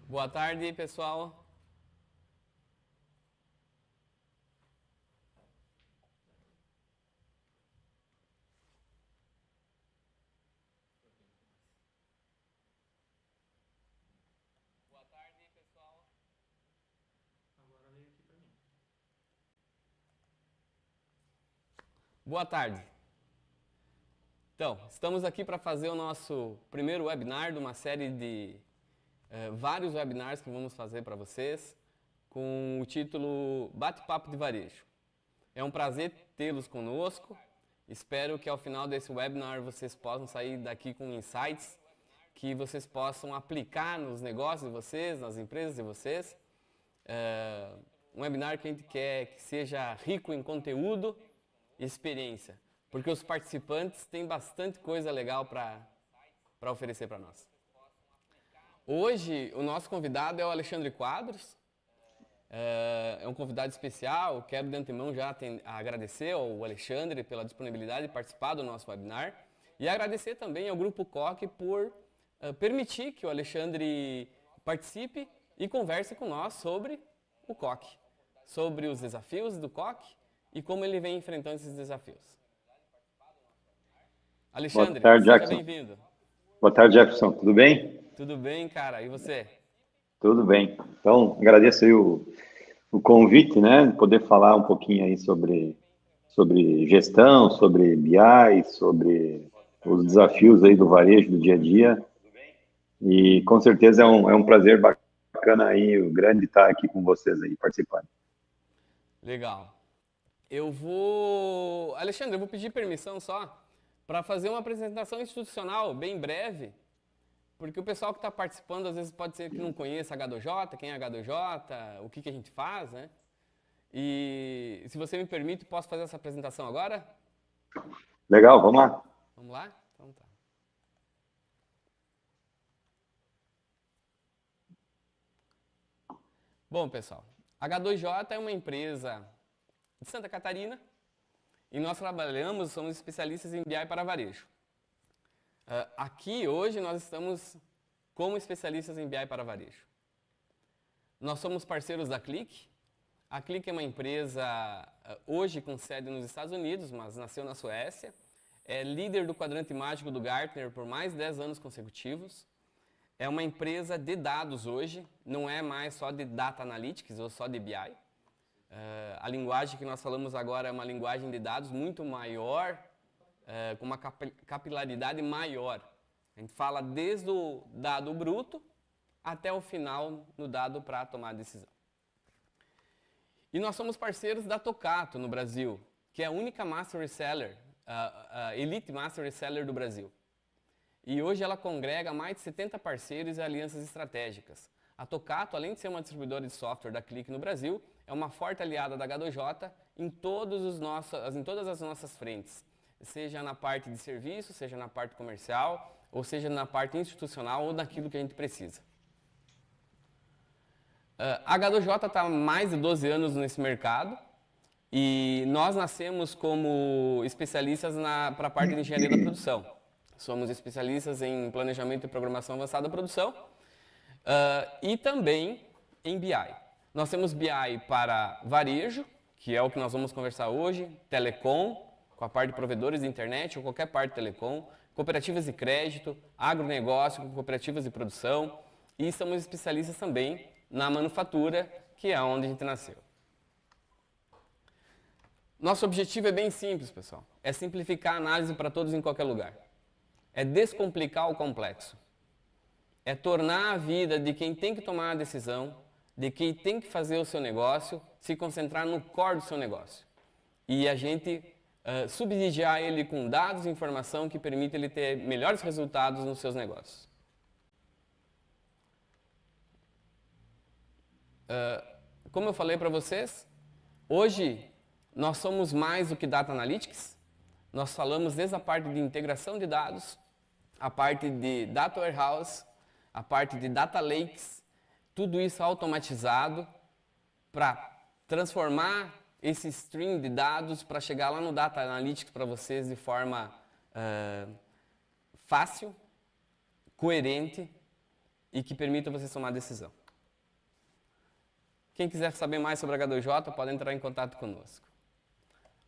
Boa tarde, pessoal. Boa tarde. Então, estamos aqui para fazer o nosso primeiro webinar de uma série de vários webinars que vamos fazer para vocês, com o título Bate-Papo de Varejo. É um prazer tê-los conosco. Espero que ao final desse webinar vocês possam sair daqui com insights que vocês possam aplicar nos negócios de vocês, nas empresas de vocês. Um webinar que a gente quer que seja rico em conteúdo e experiência, porque os participantes têm bastante coisa legal para oferecer para nós. Hoje, o nosso convidado é o Alexandre Quadros. É um convidado especial. Quero de antemão já agradecer ao Alexandre pela disponibilidade de participar do nosso webinar e agradecer também ao Grupo Coque por permitir que o Alexandre participe e converse com nós sobre o Coque, sobre os desafios do Coque e como ele vem enfrentando esses desafios. Alexandre, boa tarde, seja Jackson. bem-vindo. Boa tarde, Jefferson. Tudo bem? Tudo bem, cara? E você? Tudo bem. Então, agradeço aí o convite, né? Poder falar um pouquinho aí sobre gestão, sobre BI, sobre os desafios aí do varejo do dia a dia. E com certeza é um prazer bacana aí, o grande estar aqui com vocês aí participando. Legal. Alexandre, eu vou pedir permissão só para fazer uma apresentação institucional bem breve, porque o pessoal que está participando às vezes pode ser que não conheça a H2J, quem é a H2J, o que a gente faz, né? E se você me permite, posso fazer essa apresentação agora? Legal, vamos lá. Vamos lá? Então tá. Bom, pessoal, a H2J é uma empresa de Santa Catarina e nós somos especialistas em BI para varejo. Aqui hoje nós estamos como especialistas em BI para varejo. Nós somos parceiros da Click. A Click é uma empresa hoje com sede nos Estados Unidos, mas nasceu na Suécia. É líder do quadrante mágico do Gartner por mais de 10 anos consecutivos. É uma empresa de dados hoje, não é mais só de Data Analytics ou só de BI. A linguagem que nós falamos agora é uma linguagem de dados muito maior, com uma capilaridade maior. A gente fala desde o dado bruto até o final no dado para tomar a decisão. E nós somos parceiros da Tocato no Brasil, que é a única Master Reseller, Elite Master Reseller do Brasil. E hoje ela congrega mais de 70 parceiros e alianças estratégicas. A Tocato, além de ser uma distribuidora de software da Click no Brasil, é uma forte aliada da H2J em todas as nossas frentes, seja na parte de serviço, seja na parte comercial, ou seja na parte institucional ou naquilo que a gente precisa. A H2J está há mais de 12 anos nesse mercado e nós nascemos como especialistas para a parte de engenharia da produção. Somos especialistas em planejamento e programação avançada da produção e também em BI. Nós temos BI para varejo, que é o que nós vamos conversar hoje, telecom, com a parte de provedores de internet ou qualquer parte de telecom, cooperativas de crédito, agronegócio com cooperativas de produção e somos especialistas também na manufatura, que é onde a gente nasceu. Nosso objetivo é bem simples, pessoal. É simplificar a análise para todos em qualquer lugar. É descomplicar o complexo. É tornar a vida de quem tem que tomar a decisão, de quem tem que fazer o seu negócio, se concentrar no core do seu negócio. E a gente subsidiar ele com dados e informação que permite ele ter melhores resultados nos seus negócios. Como eu falei para vocês, hoje nós somos mais do que Data Analytics. Nós falamos desde a parte de integração de dados, a parte de Data Warehouse, a parte de Data Lakes, tudo isso automatizado para transformar esse stream de dados para chegar lá no Data Analytics para vocês de forma fácil, coerente e que permita você tomar decisão. Quem quiser saber mais sobre H2J, pode entrar em contato conosco.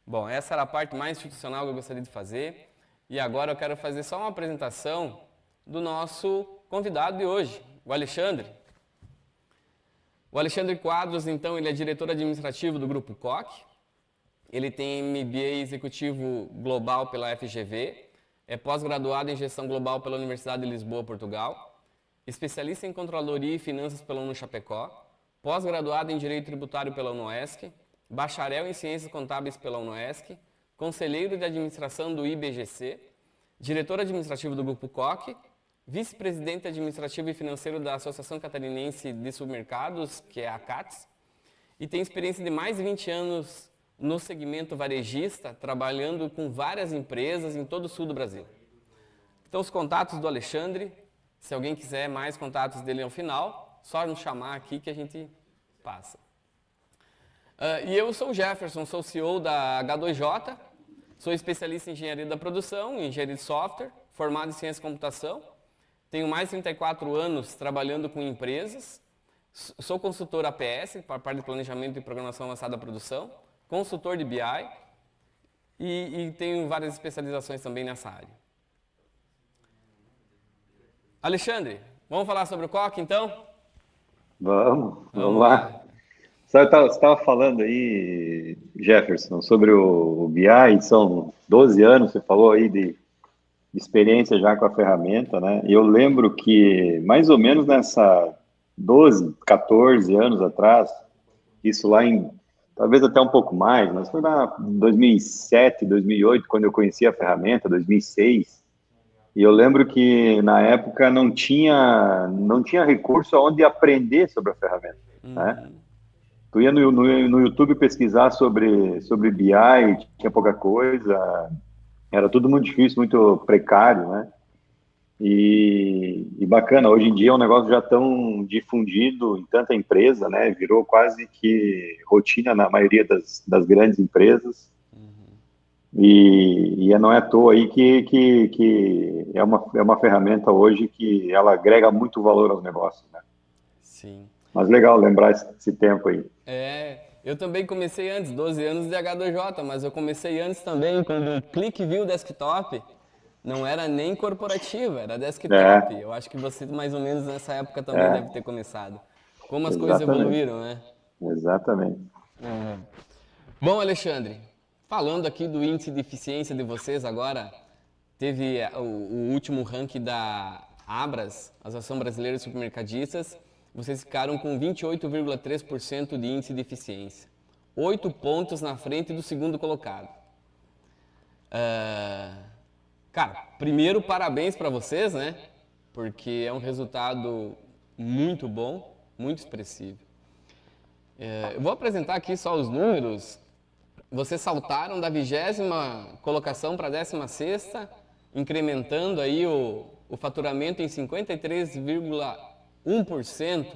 Bom, essa era a parte mais institucional que eu gostaria de fazer. E agora eu quero fazer só uma apresentação do nosso convidado de hoje, o Alexandre. O Alexandre Quadros, então, ele é diretor administrativo do Grupo Koch. Ele tem MBA executivo global pela FGV, é pós-graduado em gestão global pela Universidade de Lisboa, Portugal, especialista em controladoria e finanças pela UNO-Chapecó, pós-graduado em direito tributário pela UNOESC, bacharel em ciências contábeis pela UNOESC, conselheiro de administração do IBGC, diretor administrativo do Grupo Koch, vice-presidente administrativo e financeiro da Associação Catarinense de Supermercados, que é a ACATS, e tem experiência de mais de 20 anos no segmento varejista, trabalhando com várias empresas em todo o sul do Brasil. Então, os contatos do Alexandre, se alguém quiser mais contatos dele ao final, só nos chamar aqui que a gente passa. E eu sou o Jefferson, sou CEO da H2J, sou especialista em engenharia da produção, em engenharia de software, formado em ciência da computação, tenho mais de 34 anos trabalhando com empresas, sou consultor APS, para a parte de planejamento e programação avançada da produção, consultor de BI e tenho várias especializações também nessa área. Alexandre, vamos falar sobre o Koch então? Vamos lá. Você estava falando aí, Jefferson, sobre o BI, são 12 anos, você falou aí de experiência já com a ferramenta, né? E eu lembro que mais ou menos nessa 12, 14 anos atrás, isso lá talvez até um pouco mais, mas foi lá em 2007, 2008, quando eu conheci a ferramenta, 2006, e eu lembro que na época não tinha recurso aonde aprender sobre a ferramenta, né? Tu ia no YouTube pesquisar sobre BI, tinha pouca coisa, era tudo muito difícil, muito precário, né? E bacana, hoje em dia é um negócio já tão difundido em tanta empresa, né? Virou quase que rotina na maioria das grandes empresas. E não é à toa aí que é uma ferramenta hoje que ela agrega muito valor aos negócios, né? Sim. Mas legal lembrar esse tempo aí. Eu também comecei antes, 12 anos de H2J, mas eu comecei antes também quando o ClickView Desktop não era nem corporativa, era desktop. Eu acho que você mais ou menos nessa época também deve ter começado. Como as coisas evoluíram, né? Exatamente. Bom, Alexandre, falando aqui do índice de eficiência de vocês agora, teve o último ranking da Abras, Associação Brasileira de Supermercadistas, vocês ficaram com 28,3% de índice de eficiência. 8 pontos na frente do segundo colocado. Cara, primeiro, parabéns para vocês, né? Porque é um resultado muito bom, muito expressivo. Eu vou apresentar aqui só os números. Vocês saltaram da 20ª colocação para a 16ª, incrementando aí o faturamento em 53,1%.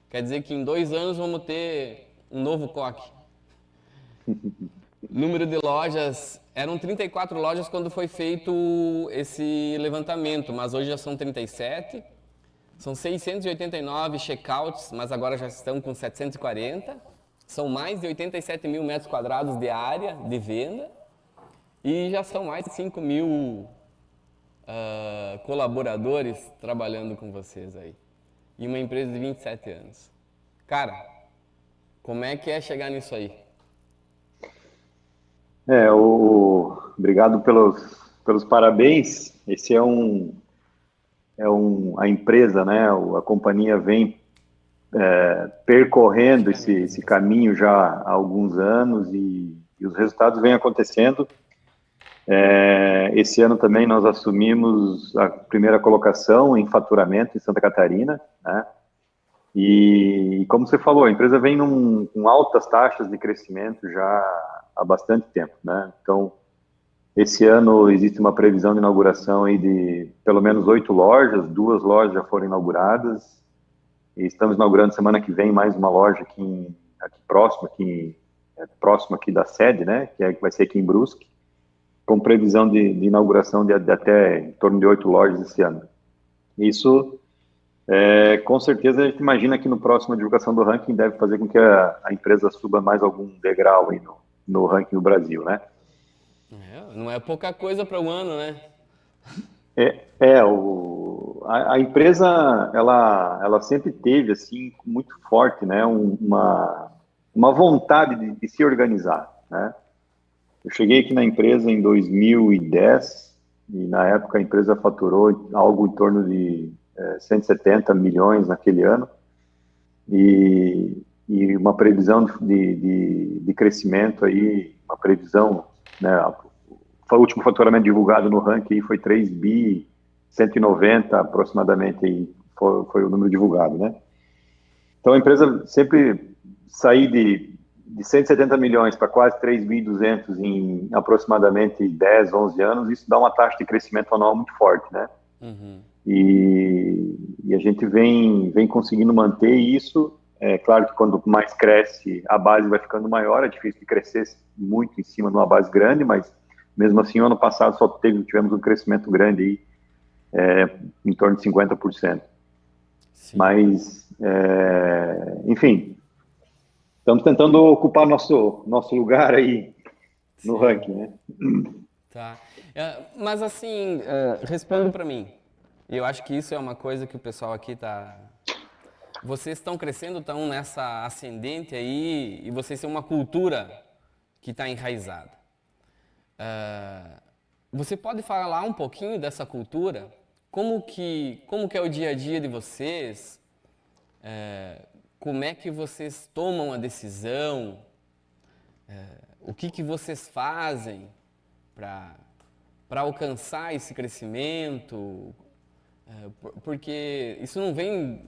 Quer dizer que em 2 anos vamos ter um novo Koch. Número de lojas, eram 34 lojas quando foi feito esse levantamento, mas hoje já são 37. São 689 checkouts, mas agora já estão com 740. São mais de 87 mil metros quadrados de área de venda e já são mais de 5 mil colaboradores trabalhando com vocês aí. E uma empresa de 27 anos. Cara, como é que é chegar nisso aí? Obrigado pelos parabéns. Esse a empresa, né? A companhia vem percorrendo esse caminho já há alguns anos e os resultados vêm acontecendo. Esse ano também nós assumimos a primeira colocação em faturamento em Santa Catarina, né? E como você falou, a empresa vem com altas taxas de crescimento já há bastante tempo, né? Então, esse ano existe uma previsão de inauguração aí de pelo menos 8 lojas, 2 lojas já foram inauguradas, e estamos inaugurando semana que vem mais uma loja aqui próximo aqui da sede, né? Que vai ser aqui em Brusque, com previsão de inauguração de até em torno de 8 lojas esse ano. Isso Com certeza a gente imagina que no próximo divulgação do ranking deve fazer com que a empresa suba mais algum degrau aí no ranking do Brasil, né? Não é pouca coisa para o ano, né? A empresa, ela sempre teve, assim, muito forte, né, uma vontade de se organizar, né? Eu cheguei aqui na empresa em 2010 e na época a empresa faturou algo em torno de 170 milhões naquele ano e uma previsão de crescimento aí, uma previsão, né, o último faturamento divulgado no ranking foi 3 bi 190 aproximadamente aí foi o número divulgado, né? Então a empresa sempre sair de 170 milhões para quase 3.200 em aproximadamente 10, 11 anos, isso dá uma taxa de crescimento anual muito forte, né? Uhum. E a gente vem conseguindo manter isso. É claro que quando mais cresce, a base vai ficando maior, é difícil de crescer muito em cima de uma base grande, mas mesmo assim, o ano passado só tivemos um crescimento grande aí, em torno de 50%. Sim. Mas, enfim, estamos tentando ocupar nosso lugar aí no Sim. ranking, né? Tá. Mas assim, responda para mim. Eu acho que isso é uma coisa que o pessoal aqui tá. Vocês estão crescendo, estão nessa ascendente aí, e vocês têm uma cultura que está enraizada. Você pode falar um pouquinho dessa cultura? Como que é o dia a dia de vocês? Como é que vocês tomam a decisão? O que vocês fazem para alcançar esse crescimento? Porque isso não vem,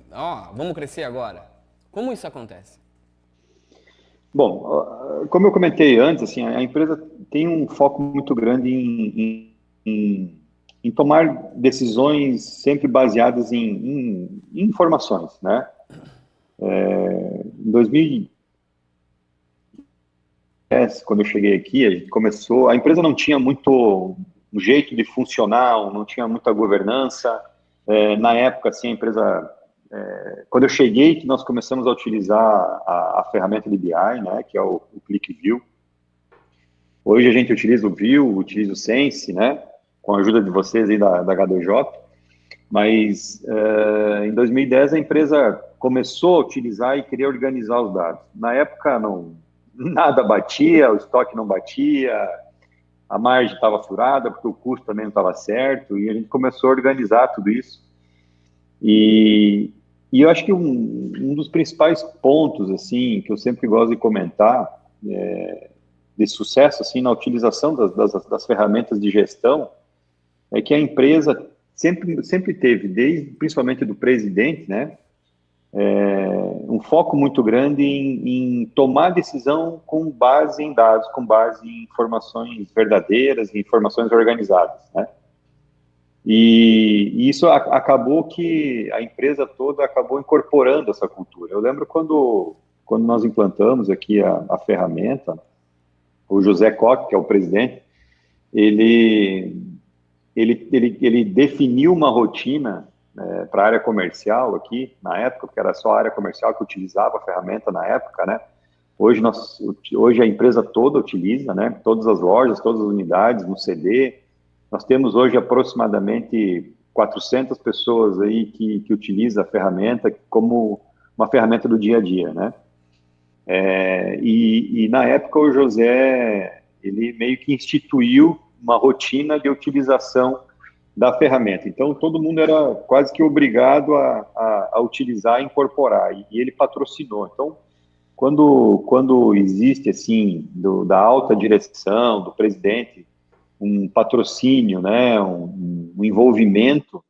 vamos crescer agora. Como isso acontece? Bom, como eu comentei antes, assim, a empresa tem um foco muito grande em tomar decisões sempre baseadas em informações, né? Em 2010, quando eu cheguei aqui, a gente começou, a empresa não tinha muito um jeito de funcionar, não tinha muita governança. Na época, assim, a empresa, quando eu cheguei, que nós começamos a utilizar a ferramenta de BI, né, que é o ClickView. Hoje a gente utiliza o View, utiliza o Sense, né, com a ajuda de vocês aí da H2J, mas em 2010 a empresa começou a utilizar e queria organizar os dados. Na época nada batia, o estoque não batia, a margem estava furada, porque o custo também não estava certo, e a gente começou a organizar tudo isso. E eu acho que um dos principais pontos, assim, que eu sempre gosto de comentar, de sucesso, assim, na utilização das ferramentas de gestão, é que a empresa sempre teve, principalmente do presidente, né, um foco muito grande em tomar decisão com base em dados, com base em informações verdadeiras, em informações organizadas, né? E isso acabou que a empresa toda acabou incorporando essa cultura. Eu lembro quando nós implantamos aqui a ferramenta, o José Koch, que é o presidente, ele definiu uma rotina para a área comercial aqui, na época, porque era só a área comercial que utilizava a ferramenta na época, né? Hoje a empresa toda utiliza, né? Todas as lojas, todas as unidades no CD. Nós temos hoje aproximadamente 400 pessoas aí que utilizam a ferramenta como uma ferramenta do dia a dia, né? E na época o José, ele meio que instituiu uma rotina de utilização da ferramenta. Então, todo mundo era quase que obrigado a utilizar e incorporar, e ele patrocinou. Então, quando existe, assim, da alta direção, do presidente, um patrocínio, né, um envolvimento,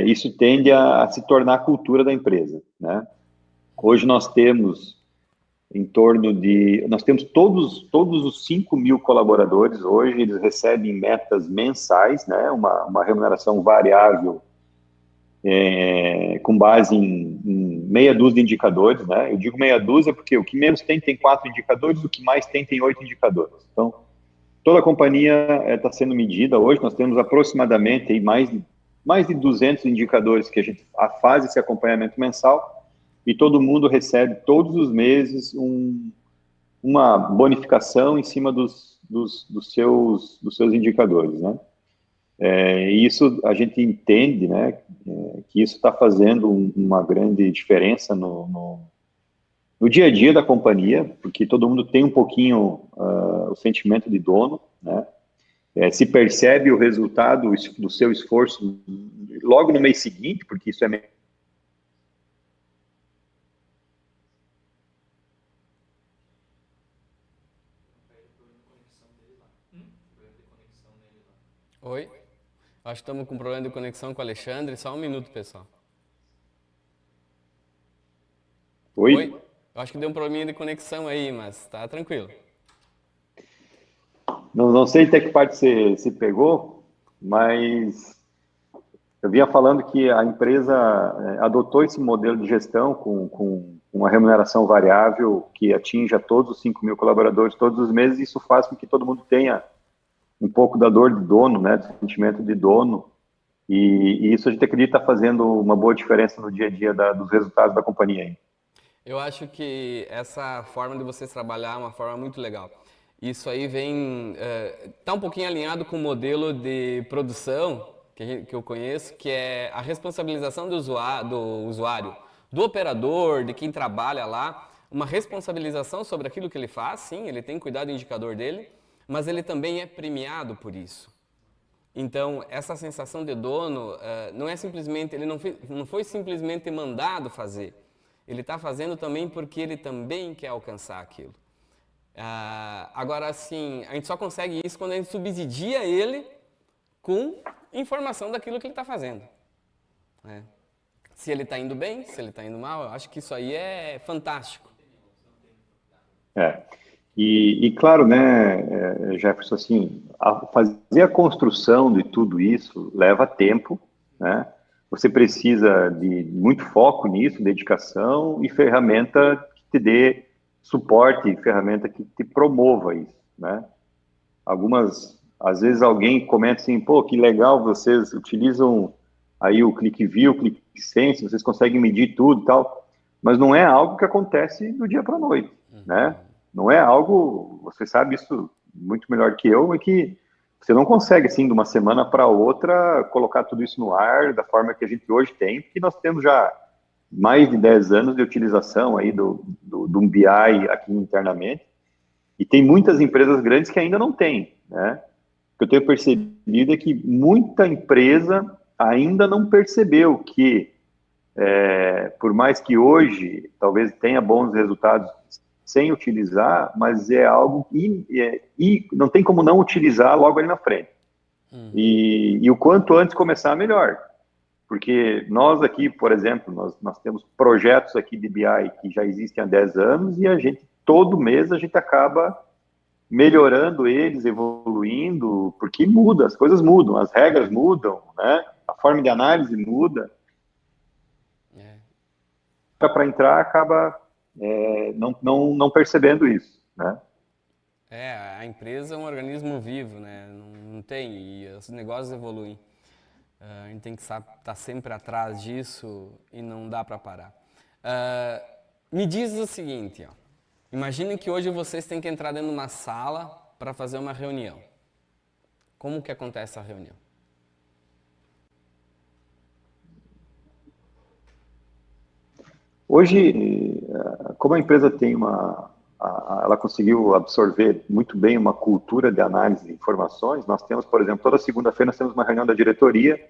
isso tende a se tornar a cultura da empresa, né? Hoje nós temos todos os 5 mil colaboradores hoje, eles recebem metas mensais, né, uma remuneração variável com base em meia dúzia de indicadores, né? Eu digo meia dúzia porque o que menos tem 4 indicadores, o que mais tem 8 indicadores. Então, toda a companhia está sendo medida hoje, nós temos aproximadamente aí mais de 200 indicadores que a gente faz esse acompanhamento mensal e todo mundo recebe todos os meses uma bonificação em cima dos seus indicadores, né? E isso a gente entende, né, que isso está fazendo uma grande diferença no dia a dia da companhia, porque todo mundo tem um pouquinho o sentimento de dono, né? Se percebe o resultado do seu esforço logo no mês seguinte, porque isso é Oi? Acho que estamos com problema de conexão com o Alexandre. Só um minuto, pessoal. Oi? Oi? Eu acho que deu um probleminha de conexão aí, mas tá tranquilo. Não sei até que parte você pegou, mas eu vinha falando que a empresa adotou esse modelo de gestão com uma remuneração variável que atinja todos os 5 mil colaboradores todos os meses, e isso faz com que todo mundo tenha um pouco da dor de dono, né, do sentimento de dono, e isso a gente acredita fazendo uma boa diferença no dia a dia dos resultados da companhia. Hein? Eu acho que essa forma de vocês trabalhar é uma forma muito legal. Isso aí vem, tá um pouquinho alinhado com o modelo de produção que eu conheço, que é a responsabilização do usuário, do operador, de quem trabalha lá, uma responsabilização sobre aquilo que ele faz, sim, ele tem que cuidar do indicador dele, mas ele também é premiado por isso. Então, essa sensação de dono não é simplesmente, ele não foi simplesmente mandado fazer, ele está fazendo também porque ele também quer alcançar aquilo. Agora, assim, a gente só consegue isso quando a gente subsidia ele com informação daquilo que ele está fazendo. Né? Se ele está indo bem, se ele está indo mal, eu acho que isso aí é fantástico. E claro, né, Jefferson, assim, fazer a construção de tudo isso leva tempo, né? Você precisa de muito foco nisso, dedicação e ferramenta que te dê suporte, ferramenta que te promova isso, né? Às vezes alguém comenta assim, pô, que legal, vocês utilizam aí o ClickView, o ClickSense, vocês conseguem medir tudo e tal, mas não é algo que acontece do dia para a noite, né? Não é algo, você sabe isso muito melhor que eu, é que você não consegue, assim, de uma semana para outra, colocar tudo isso no ar da forma que a gente hoje tem, porque nós temos já mais de 10 anos de utilização aí do BI aqui internamente, e tem muitas empresas grandes que ainda não têm, né? O que eu tenho percebido é que muita empresa ainda não percebeu que, por mais que hoje talvez tenha bons resultados sem utilizar, mas é algo e não tem como não utilizar logo ali na frente. E o quanto antes começar, melhor. Porque nós aqui, por exemplo, nós temos projetos aqui de BI que já existem há 10 anos e todo mês a gente acaba melhorando eles, evoluindo, porque muda, as coisas mudam, as regras mudam, né? A forma de análise muda. Para entrar, acaba não percebendo isso, né? A empresa é um organismo vivo, né? Não tem, e os negócios evoluem. A gente tem que estar sempre atrás disso e não dá para parar. Me diz o seguinte, ó. Imaginem que hoje vocês têm que entrar dentro de uma sala para fazer uma reunião. Como que acontece a reunião? Hoje, como a empresa tem ela conseguiu absorver muito bem uma cultura de análise de informações, nós temos, por exemplo, toda segunda-feira nós temos uma reunião da diretoria,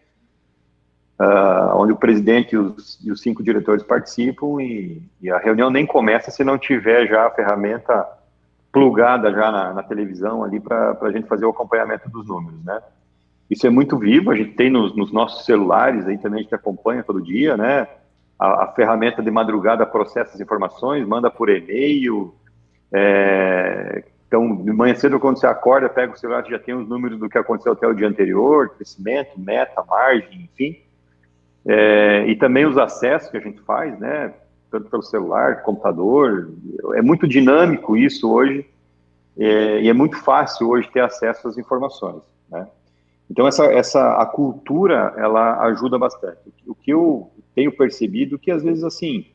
onde o presidente e os 5 diretores participam, e a reunião nem começa se não tiver já a ferramenta plugada já na televisão ali para a gente fazer o acompanhamento dos números, né? Isso é muito vivo, a gente tem nos nossos celulares, aí também a gente acompanha todo dia, né? A ferramenta de madrugada processa as informações, manda por e-mail. Então, de manhã cedo, quando você acorda, pega o celular, já tem os números do que aconteceu até o dia anterior, crescimento, meta, margem, enfim. E também os acessos que a gente faz, né? Tanto pelo celular, computador. É muito dinâmico isso hoje, e é muito fácil hoje ter acesso às informações, né? Então, a cultura, ela ajuda bastante. O que eu tenho percebido que, às vezes, assim,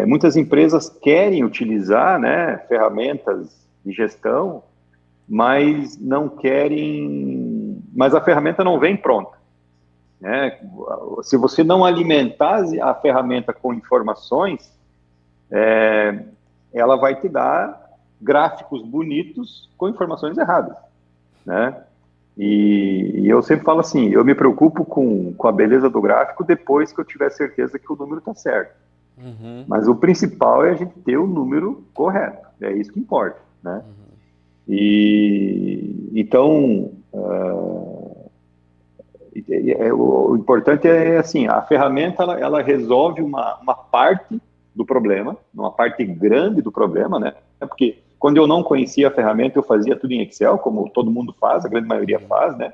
muitas empresas querem utilizar, né, ferramentas de gestão, mas não querem... Mas a ferramenta não vem pronta, né? Se você não alimentar a ferramenta com informações, ela vai te dar gráficos bonitos com informações erradas, né? E eu sempre falo assim, eu me preocupo com a beleza do gráfico depois que eu tiver certeza que o número está certo. Mas o principal é a gente ter o número correto, é isso que importa, né? E então, o importante é assim, a ferramenta ela resolve uma parte do problema, uma parte grande do problema, né? Porque quando eu não conhecia a ferramenta, eu fazia tudo em Excel, como todo mundo faz, a grande maioria faz, né?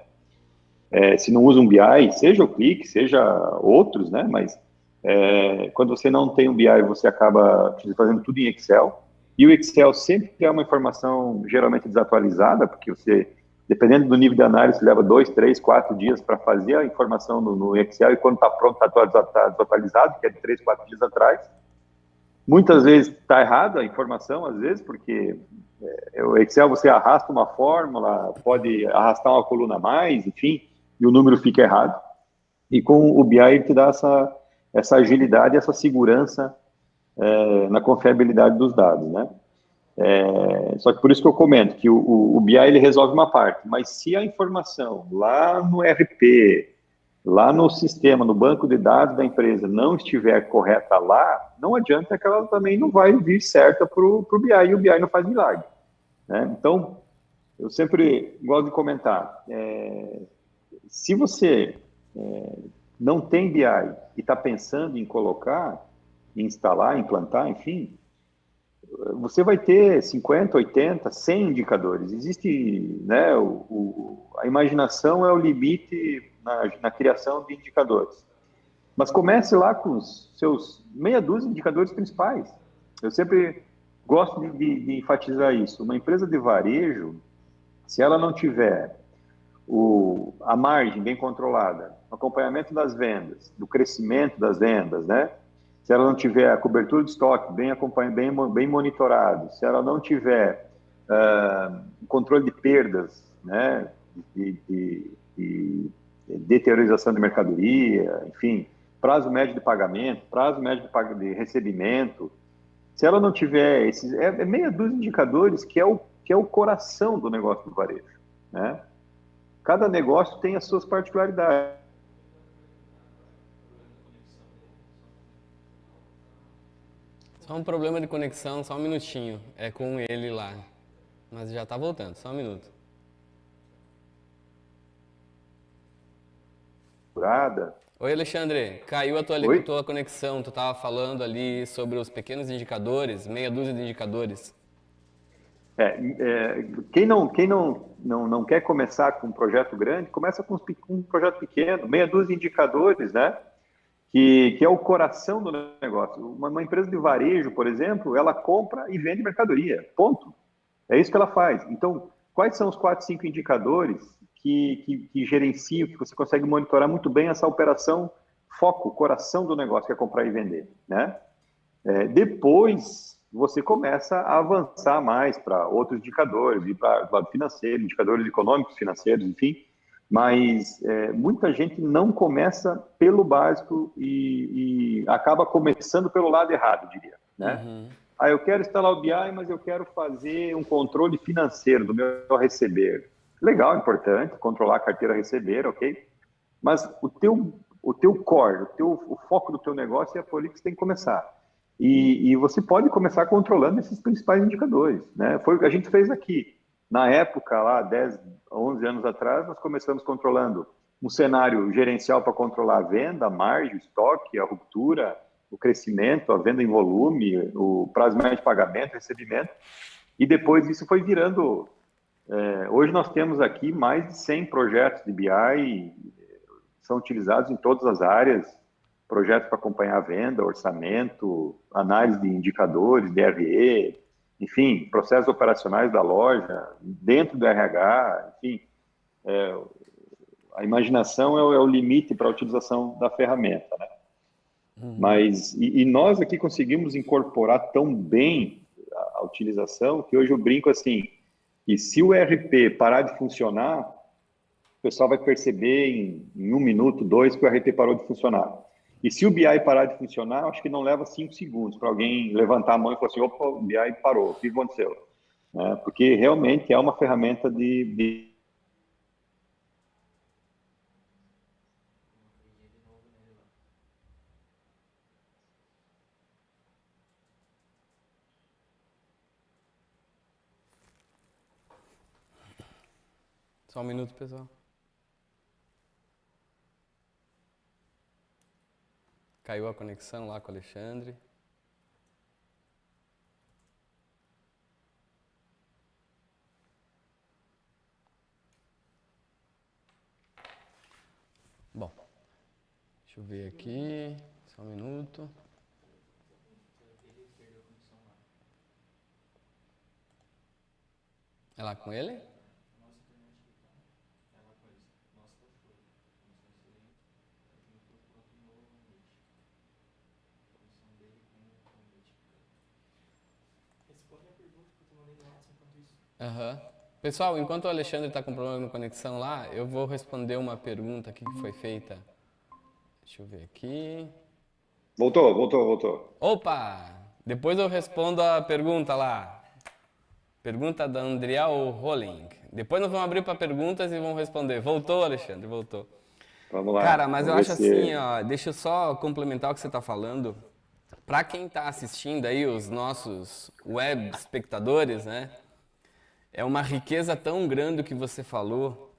Se não usa um BI, seja o Click, seja outros, né? Mas quando você não tem um BI, você acaba fazendo tudo em Excel. E o Excel sempre é uma informação geralmente desatualizada, porque você, dependendo do nível de análise, leva 2, 3, 4 dias para fazer a informação no Excel, e quando está pronto, está desatualizado, que é de 3, 4 dias atrás. Muitas vezes está errado a informação, às vezes, porque o Excel você arrasta uma fórmula, pode arrastar uma coluna a mais, enfim, e o número fica errado. E com o BI ele te dá essa agilidade, essa segurança na confiabilidade dos dados, né? Só que por isso que eu comento que o BI ele resolve uma parte, mas se a informação lá no RP, lá no sistema, no banco de dados da empresa não estiver correta lá, não adianta que ela também não vai vir certa para o BI, e o BI não faz milagre, né? Então, eu sempre gosto de comentar, se você não tem BI e está pensando em colocar, instalar, implantar, enfim, você vai ter 50, 80, 100 indicadores. Existe, né, a imaginação é o limite na criação de indicadores. Mas comece lá com os seus meia dúzia de indicadores principais. Eu sempre gosto de enfatizar isso. Uma empresa de varejo, se ela não tiver a margem bem controlada, o acompanhamento das vendas, do crescimento das vendas, né? Se ela não tiver a cobertura de estoque bem monitorado, se ela não tiver controle de perdas, né? De deteriorização de mercadoria, enfim, prazo médio de pagamento, prazo médio de recebimento, se ela não tiver esses, meia dúzia de indicadores que é o coração do negócio do varejo, né? Cada negócio tem as suas particularidades. Só um problema de conexão, só um minutinho. É com ele lá. Mas já tá voltando, só um minuto. Oi, Alexandre. Caiu a tua conexão. Tu tava falando ali sobre os pequenos indicadores, meia dúzia de indicadores. Quem não quer começar com um projeto grande, começa com um projeto pequeno, meia dúzia de indicadores, né? Que é o coração do negócio. Uma empresa de varejo, por exemplo, ela compra e vende mercadoria, ponto. É isso que ela faz. Então, quais são os 4, 5 indicadores que gerenciam, que você consegue monitorar muito bem essa operação, foco, coração do negócio, que é comprar e vender, né? Depois, você começa a avançar mais para outros indicadores, ir para o lado financeiro, indicadores econômicos, financeiros, enfim, mas muita gente não começa pelo básico e acaba começando pelo lado errado, diria, né? Eu quero instalar o BI, mas eu quero fazer um controle financeiro do meu receber. Legal, importante, controlar a carteira a receber, ok? Mas o teu core, o foco do teu negócio é por ali que você tem que começar. E você pode começar controlando esses principais indicadores, né? Foi o que a gente fez aqui. Na época, lá, 10, 11 anos atrás, nós começamos controlando um cenário gerencial para controlar a venda, a margem, o estoque, a ruptura, o crescimento, a venda em volume, o prazo médio de pagamento, recebimento. E depois isso foi virando... hoje nós temos aqui mais de 100 projetos de BI, são utilizados em todas as áreas, projetos para acompanhar a venda, orçamento, análise de indicadores, DRE, enfim, processos operacionais da loja, dentro do RH, enfim. a imaginação é o limite para a utilização da ferramenta, né? Mas, e nós aqui conseguimos incorporar tão bem a utilização que hoje eu brinco assim, que se o ERP parar de funcionar, o pessoal vai perceber em 1 minuto, 2, que o ERP parou de funcionar. E se o BI parar de funcionar, acho que não leva 5 segundos para alguém levantar a mão e falar assim, opa, o BI parou, o que aconteceu? Né? Porque realmente é uma ferramenta de... Só um minuto, pessoal. Caiu a conexão lá com o Alexandre. Bom, deixa eu ver aqui. Só um minuto. É lá com ele? Aham. Pessoal, enquanto o Alexandre está com problema de conexão lá, eu vou responder uma pergunta aqui que foi feita. Deixa eu ver aqui. Voltou. Opa! Depois eu respondo a pergunta lá. Pergunta da Andriel Rolling. Depois nós vamos abrir para perguntas e vamos responder. Voltou, Alexandre, voltou. Vamos lá. Cara, mas eu Vamos acho ver assim, ó, deixa eu só complementar o que você está falando. Para quem está assistindo aí, os nossos web espectadores, né? É uma riqueza tão grande o que você falou,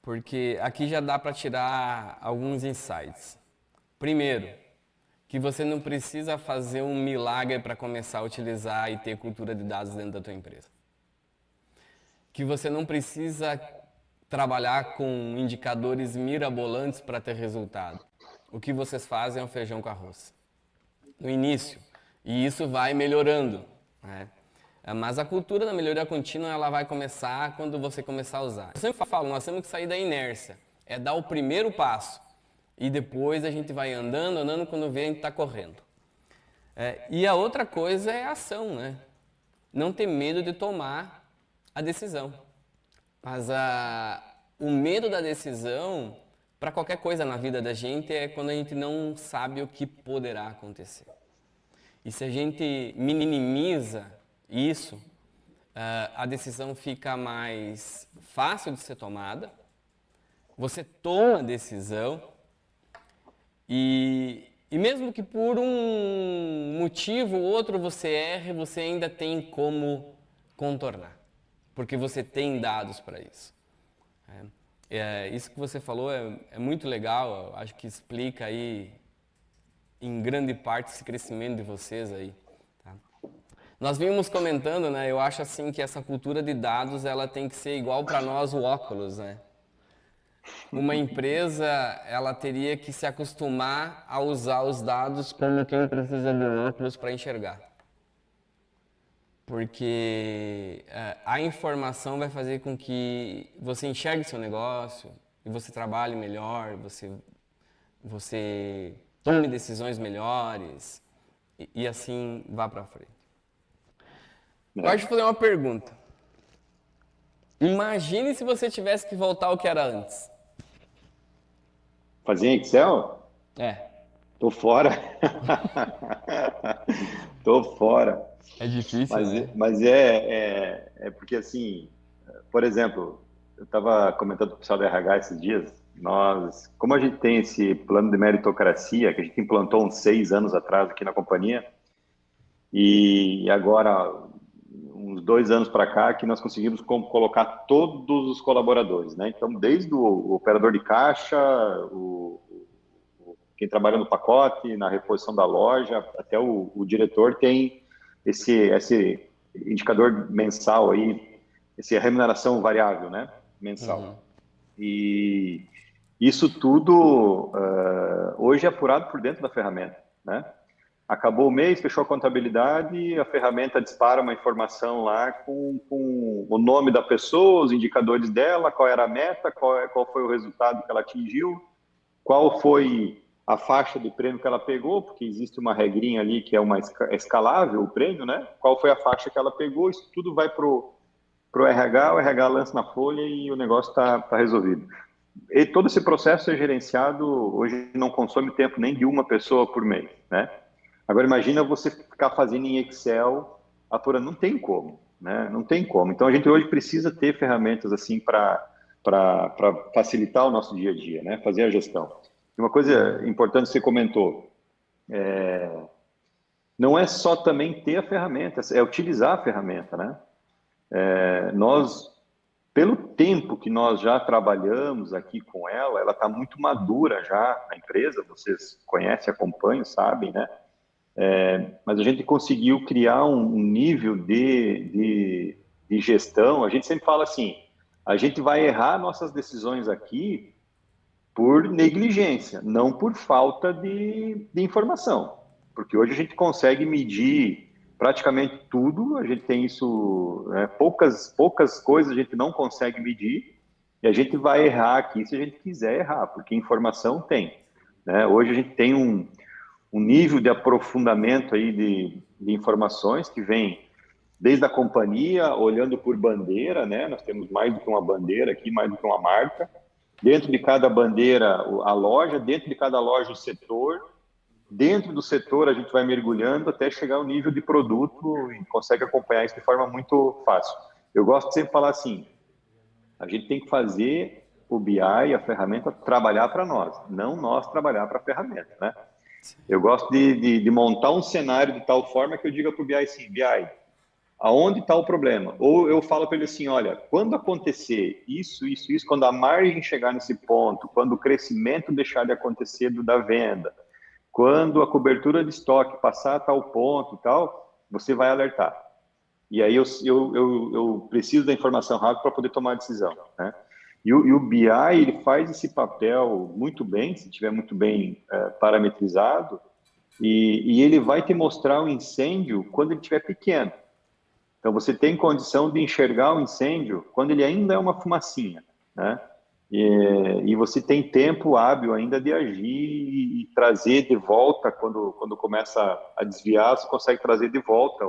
porque aqui já dá para tirar alguns insights. Primeiro, que você não precisa fazer um milagre para começar a utilizar e ter cultura de dados dentro da tua empresa. Que você não precisa trabalhar com indicadores mirabolantes para ter resultado. O que vocês fazem é um feijão com arroz. No início. E isso vai melhorando, né? Mas a cultura da melhoria contínua ela vai começar quando você começar a usar. Eu sempre falo, nós temos que sair da inércia. É dar o primeiro passo. E depois a gente vai andando, quando vê a gente está correndo. E a outra coisa é a ação, né? Não ter medo de tomar a decisão. Mas o medo da decisão, para qualquer coisa na vida da gente, é quando a gente não sabe o que poderá acontecer. E se a gente minimiza isso, a decisão fica mais fácil de ser tomada, você toma a decisão e mesmo que por um motivo ou outro você erre, você ainda tem como contornar, porque você tem dados para isso. Isso que você falou é muito legal, eu acho que explica aí em grande parte esse crescimento de vocês aí. Nós vimos comentando, né? Eu acho assim que essa cultura de dados ela tem que ser igual para nós o óculos, né? Uma empresa ela teria que se acostumar a usar os dados como quem precisa de óculos para enxergar, porque a informação vai fazer com que você enxergue seu negócio e você trabalhe melhor, você tome decisões melhores e assim vá para frente. Agora deixa eu fazer uma pergunta. Imagine se você tivesse que voltar ao que era antes. Fazer em Excel? Tô fora. Tô fora. É difícil, né? Mas é porque, assim, por exemplo, eu estava comentando com o pessoal da RH esses dias, como a gente tem esse plano de meritocracia, que a gente implantou uns 6 anos atrás aqui na companhia, e agora, uns 2 anos para cá, que nós conseguimos colocar todos os colaboradores, né? Então, desde o operador de caixa, quem trabalha no pacote, na reposição da loja, até o diretor tem esse indicador mensal aí, essa remuneração variável, né? Mensal. Uhum. E isso tudo hoje é apurado por dentro da ferramenta, né? Acabou o mês, fechou a contabilidade, a ferramenta dispara uma informação lá com o nome da pessoa, os indicadores dela, qual era a meta, qual foi o resultado que ela atingiu, qual foi a faixa de prêmio que ela pegou, porque existe uma regrinha ali que é uma escalável o prêmio, né? Qual foi a faixa que ela pegou, isso tudo vai pro RH, o RH lança na folha e o negócio tá resolvido. E todo esse processo é gerenciado, hoje não consome tempo nem de uma pessoa por mês, né? Agora imagina você ficar fazendo em Excel, apurando, não tem como, né? Não tem como. Então a gente hoje precisa ter ferramentas assim para facilitar o nosso dia a dia, né? Fazer a gestão. E uma coisa importante que você comentou, não é só também ter a ferramenta, é utilizar a ferramenta, né? Nós, pelo tempo que nós já trabalhamos aqui com ela está muito madura já na empresa, vocês conhecem, acompanham, sabem, né? Mas a gente conseguiu criar um nível de gestão. A gente sempre fala assim, a gente vai errar nossas decisões aqui por negligência, não por falta de informação. Porque hoje a gente consegue medir praticamente tudo, a gente tem isso, poucas coisas a gente não consegue medir, e a gente vai errar aqui se a gente quiser errar, porque informação tem, né? Hoje a gente tem um nível de aprofundamento aí de informações que vem desde a companhia, olhando por bandeira, né? Nós temos mais do que uma bandeira aqui, mais do que uma marca. Dentro de cada bandeira, a loja, dentro de cada loja, o setor. Dentro do setor, a gente vai mergulhando até chegar ao nível de produto e consegue acompanhar isso de forma muito fácil. Eu gosto de sempre falar assim, a gente tem que fazer o BI, a ferramenta, trabalhar para nós, não nós trabalhar para a ferramenta, né? Eu gosto de montar um cenário de tal forma que eu diga para o BI assim, BI, aonde está o problema? Ou eu falo para ele assim, olha, quando acontecer isso, quando a margem chegar nesse ponto, quando o crescimento deixar de acontecer da venda, quando a cobertura de estoque passar a tal ponto e tal, você vai alertar. E aí eu preciso da informação rápida para poder tomar a decisão, né? E o BI, ele faz esse papel muito bem, se estiver muito bem parametrizado, e ele vai te mostrar o incêndio quando ele estiver pequeno. Então, você tem condição de enxergar o incêndio quando ele ainda é uma fumacinha, né? E você tem tempo hábil ainda de agir e trazer de volta, quando começa a desviar, você consegue trazer de volta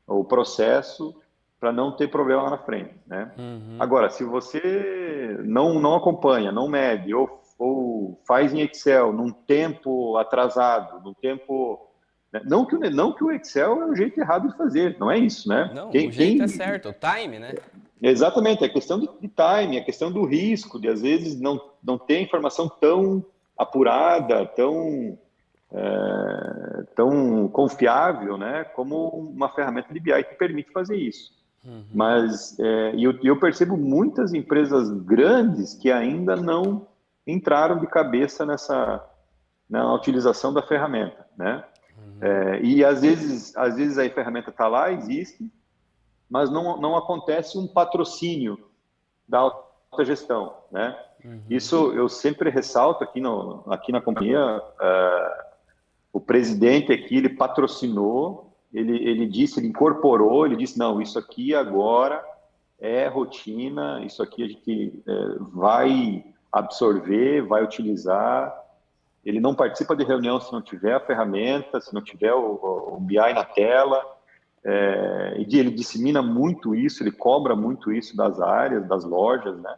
o processo para não ter problema lá na frente, né? Agora, se você não acompanha, não mede, ou faz em Excel num tempo atrasado, num tempo... Né? Não que o Excel é o jeito errado de fazer, não é isso, né? Não, o jeito é certo, o time, né? Exatamente, é questão de time, é questão do risco, de às vezes não ter informação tão apurada, tão confiável, né, como uma ferramenta de BI que permite fazer isso. Mas eu percebo muitas empresas grandes que ainda não entraram de cabeça na utilização da ferramenta, né? E às vezes a ferramenta está lá, existe, mas não acontece um patrocínio da alta gestão, né? Isso eu sempre ressalto aqui na companhia. O presidente aqui, ele patrocinou, ele disse, ele incorporou, ele disse, não, isso aqui agora é rotina, isso aqui a gente vai absorver, vai utilizar. Ele não participa de reunião se não tiver a ferramenta, se não tiver o BI na tela. Ele dissemina muito isso, ele cobra muito isso das áreas, das lojas, né?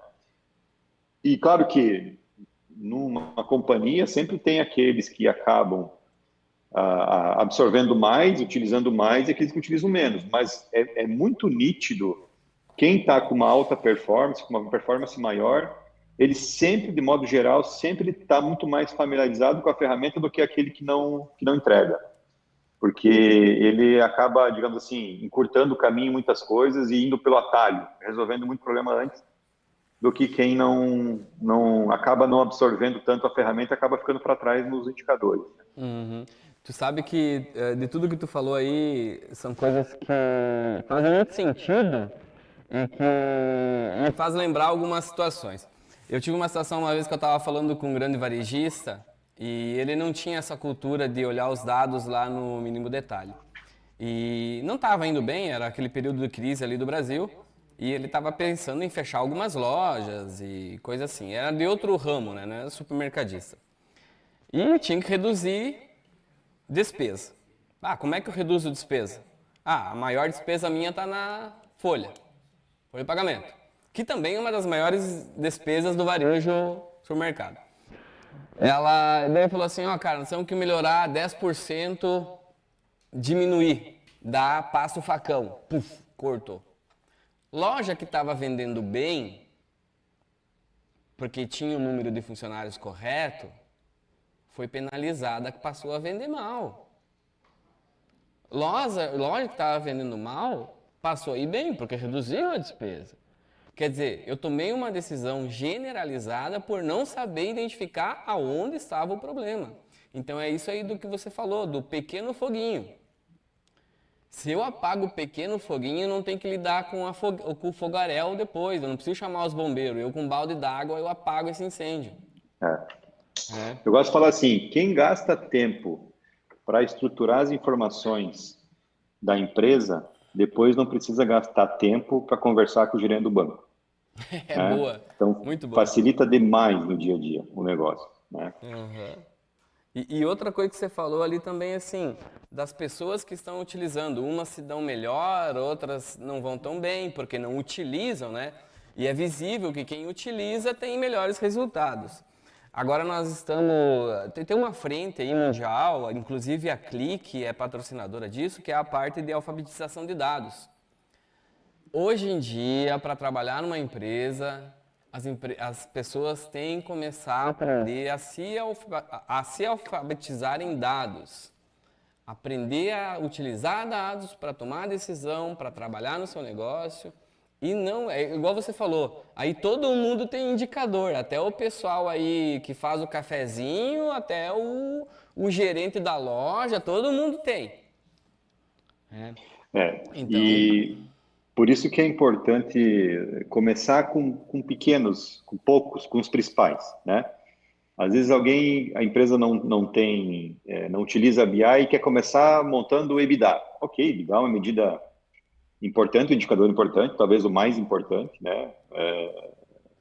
E claro que numa companhia sempre tem aqueles que acabam absorvendo mais, utilizando mais, e aqueles que utilizam menos. Mas é muito nítido quem está com uma alta performance, com uma performance maior, ele sempre, de modo geral, sempre está muito mais familiarizado com a ferramenta do que aquele que não entrega. Porque ele acaba, digamos assim, encurtando o caminho em muitas coisas e indo pelo atalho, resolvendo muito problema antes do que quem acaba não absorvendo tanto a ferramenta, acaba ficando para trás nos indicadores. Tu sabe que de tudo que tu falou aí, são coisas que fazem muito sentido e que me faz lembrar algumas situações. Eu tive uma situação uma vez que eu estava falando com um grande varejista e ele não tinha essa cultura de olhar os dados lá no mínimo detalhe. E não estava indo bem, era aquele período de crise ali do Brasil, e ele estava pensando em fechar algumas lojas e coisa assim. Era de outro ramo, né? Não era supermercadista. E tinha que reduzir despesa. Ah, como é que eu reduzo despesa? Ah, a maior despesa minha está na folha de pagamento, que também é uma das maiores despesas do varejo supermercado. Daí falou assim, ó, cara, nós temos que melhorar 10%, diminuir, passa o facão, puf, cortou. Loja que estava vendendo bem, porque tinha o número de funcionários correto, foi penalizada que passou a vender mal. Loja que estava vendendo mal, passou a ir bem, porque reduziu a despesa. Quer dizer, eu tomei uma decisão generalizada por não saber identificar aonde estava o problema. Então é isso aí do que você falou, do pequeno foguinho. Se eu apago o pequeno foguinho, eu não tenho que lidar com o fogaréu depois, eu não preciso chamar os bombeiros. Eu com um balde d'água, eu apago esse incêndio. Eu gosto de falar assim, quem gasta tempo para estruturar as informações da empresa, depois não precisa gastar tempo para conversar com o gerente do banco. Boa, Então, muito boa. facilita demais no dia a dia o negócio. Né? E outra coisa que você falou ali também, assim, das pessoas que estão utilizando. Umas se dão melhor, outras não vão tão bem, porque não utilizam, né? E é visível que quem utiliza tem melhores resultados. Agora nós estamos... Tem uma frente aí mundial, inclusive a Clique é patrocinadora disso, que é a parte de alfabetização de dados. Hoje em dia, para trabalhar numa empresa, as pessoas têm que começar a aprender a se alfabetizar em dados. Aprender a utilizar dados para tomar decisão, para trabalhar no seu negócio. E não, é igual você falou, aí todo mundo tem indicador, até o pessoal aí que faz o cafezinho, até o gerente da loja, todo mundo tem. Então... E por isso que é importante começar com pequenos, com poucos, com os principais, né? Às vezes a empresa não utiliza a BI e quer começar montando o EBITDA. Ok, EBITDA é uma medida importante, um indicador importante, talvez o mais importante, né?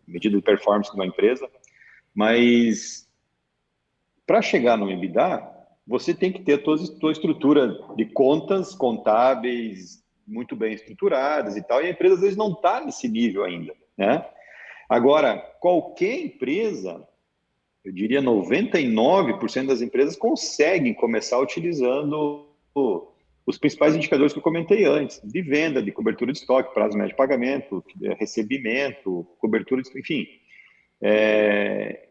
Medida de performance de uma empresa. Mas para chegar no EBITDA, você tem que ter a tua estrutura de contas contábeis muito bem estruturadas e tal, e a empresa às vezes não está nesse nível ainda, né? Agora, qualquer empresa, eu diria 99% das empresas conseguem começar utilizando os principais indicadores que eu comentei antes, de venda, de cobertura de estoque, prazo médio de pagamento, recebimento, cobertura de... Enfim.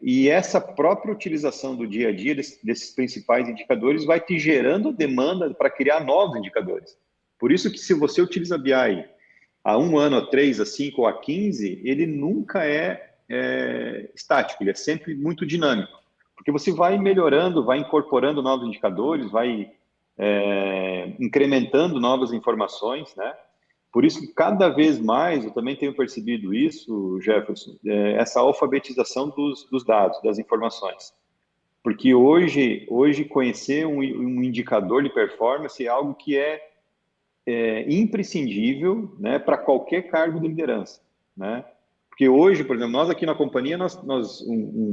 E essa própria utilização do dia a dia desses principais indicadores vai te gerando demanda para criar novos indicadores. Por isso que se você utiliza BI há 1 ano, há 3, há 5 ou há 15, ele nunca é estático, ele é sempre muito dinâmico. Porque você vai melhorando, vai incorporando novos indicadores, vai incrementando novas informações, né? Por isso que cada vez mais, eu também tenho percebido isso, Jefferson, essa alfabetização dos dados, das informações. Porque hoje conhecer um indicador de performance é algo que é imprescindível, né, para qualquer cargo de liderança, né? Porque hoje, por exemplo, nós aqui na companhia,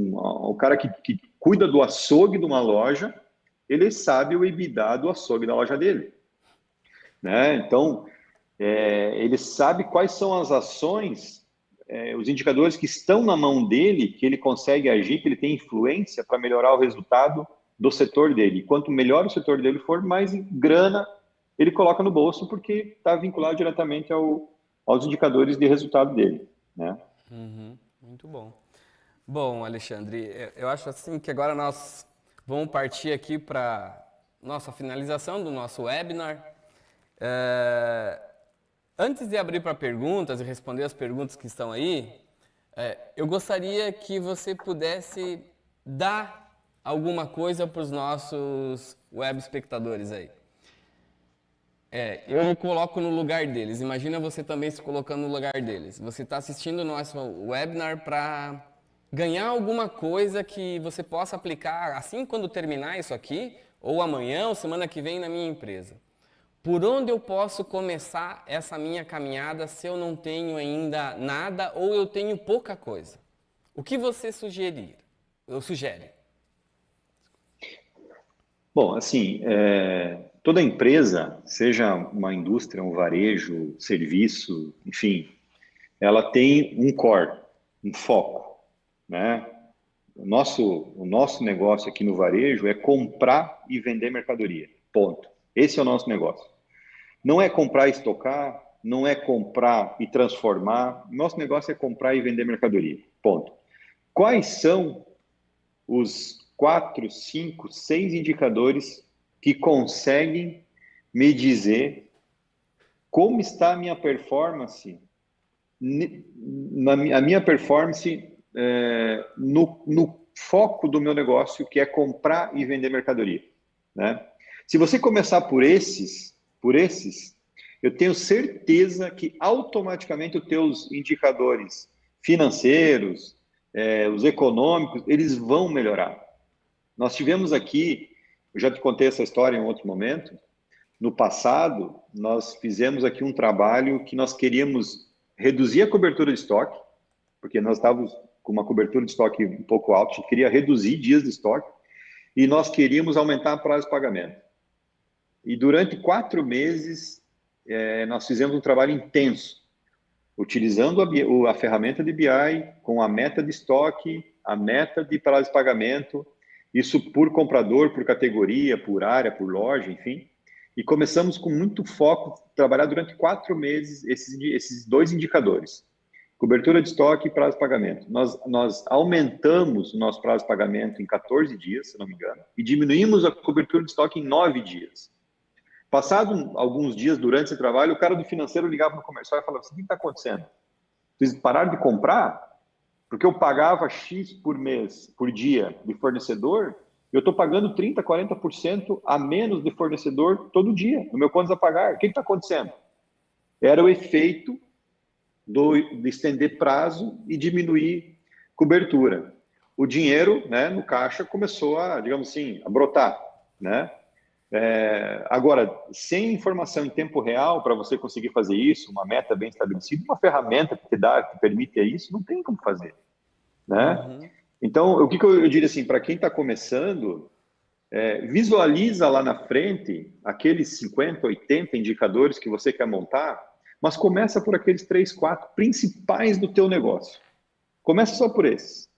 o cara que cuida do açougue de uma loja, ele sabe o EBITDA do açougue da loja dele, né? Então, ele sabe quais são as ações, os indicadores que estão na mão dele, que ele consegue agir, que ele tem influência para melhorar o resultado do setor dele. Quanto melhor o setor dele for, mais grana ele coloca no bolso, porque está vinculado diretamente aos indicadores de resultado dele, né? Muito bom. Bom, Alexandre, eu acho assim que agora nós vamos partir aqui para nossa finalização do nosso webinar. Antes de abrir para perguntas e responder as perguntas que estão aí, eu gostaria que você pudesse dar alguma coisa para os nossos web espectadores aí. Eu me coloco no lugar deles. Imagina você também se colocando no lugar deles. Você está assistindo o nosso webinar para ganhar alguma coisa que você possa aplicar assim quando terminar isso aqui, ou amanhã, ou semana que vem na minha empresa. Por onde eu posso começar essa minha caminhada se eu não tenho ainda nada ou eu tenho pouca coisa? O que você sugere? Bom, assim, toda empresa, seja uma indústria, um varejo, serviço, enfim, ela tem um core, um foco, né? O nosso negócio aqui no varejo é comprar e vender mercadoria. Ponto. Esse é o nosso negócio. Não é comprar e estocar, não é comprar e transformar. Nosso negócio é comprar e vender mercadoria. Ponto. Quais são os 4, 5, 6 indicadores que conseguem me dizer como está a minha performance, a minha performance no foco do meu negócio, que é comprar e vender mercadoria, né? Se você começar por esses, eu tenho certeza que automaticamente os teus indicadores financeiros, os econômicos, eles vão melhorar. Nós tivemos aqui, eu já te contei essa história em outro momento, no passado, nós fizemos aqui um trabalho que nós queríamos reduzir a cobertura de estoque, porque nós estávamos com uma cobertura de estoque um pouco alta, a gente queria reduzir dias de estoque, e nós queríamos aumentar a prazo de pagamento. E durante 4 meses, nós fizemos um trabalho intenso, utilizando a ferramenta de BI, com a meta de estoque, a meta de prazo de pagamento, isso por comprador, por categoria, por área, por loja, enfim. E começamos com muito foco, trabalhar durante 4 meses esses 2 indicadores, cobertura de estoque e prazo de pagamento. Nós aumentamos o nosso prazo de pagamento em 14 dias, se não me engano, e diminuímos a cobertura de estoque em 9 dias. Passado alguns dias durante esse trabalho, o cara do financeiro ligava no comercial e falava assim: o que está acontecendo? Vocês pararam de comprar? Porque eu pagava X por mês, por dia, de fornecedor, eu estou pagando 30%, 40% a menos de fornecedor todo dia, no meu contas a pagar. O que está acontecendo? Era o efeito de estender prazo e diminuir cobertura. O dinheiro, né, no caixa começou a, digamos assim, a brotar, né? Agora, sem informação em tempo real para você conseguir fazer isso, uma meta bem estabelecida, uma ferramenta que permite isso, não tem como fazer, né? Uhum. Então, o que eu diria assim, para quem está começando, visualiza lá na frente aqueles 50, 80 indicadores que você quer montar, mas começa por aqueles 3, 4 principais do teu negócio. Começa só por esses.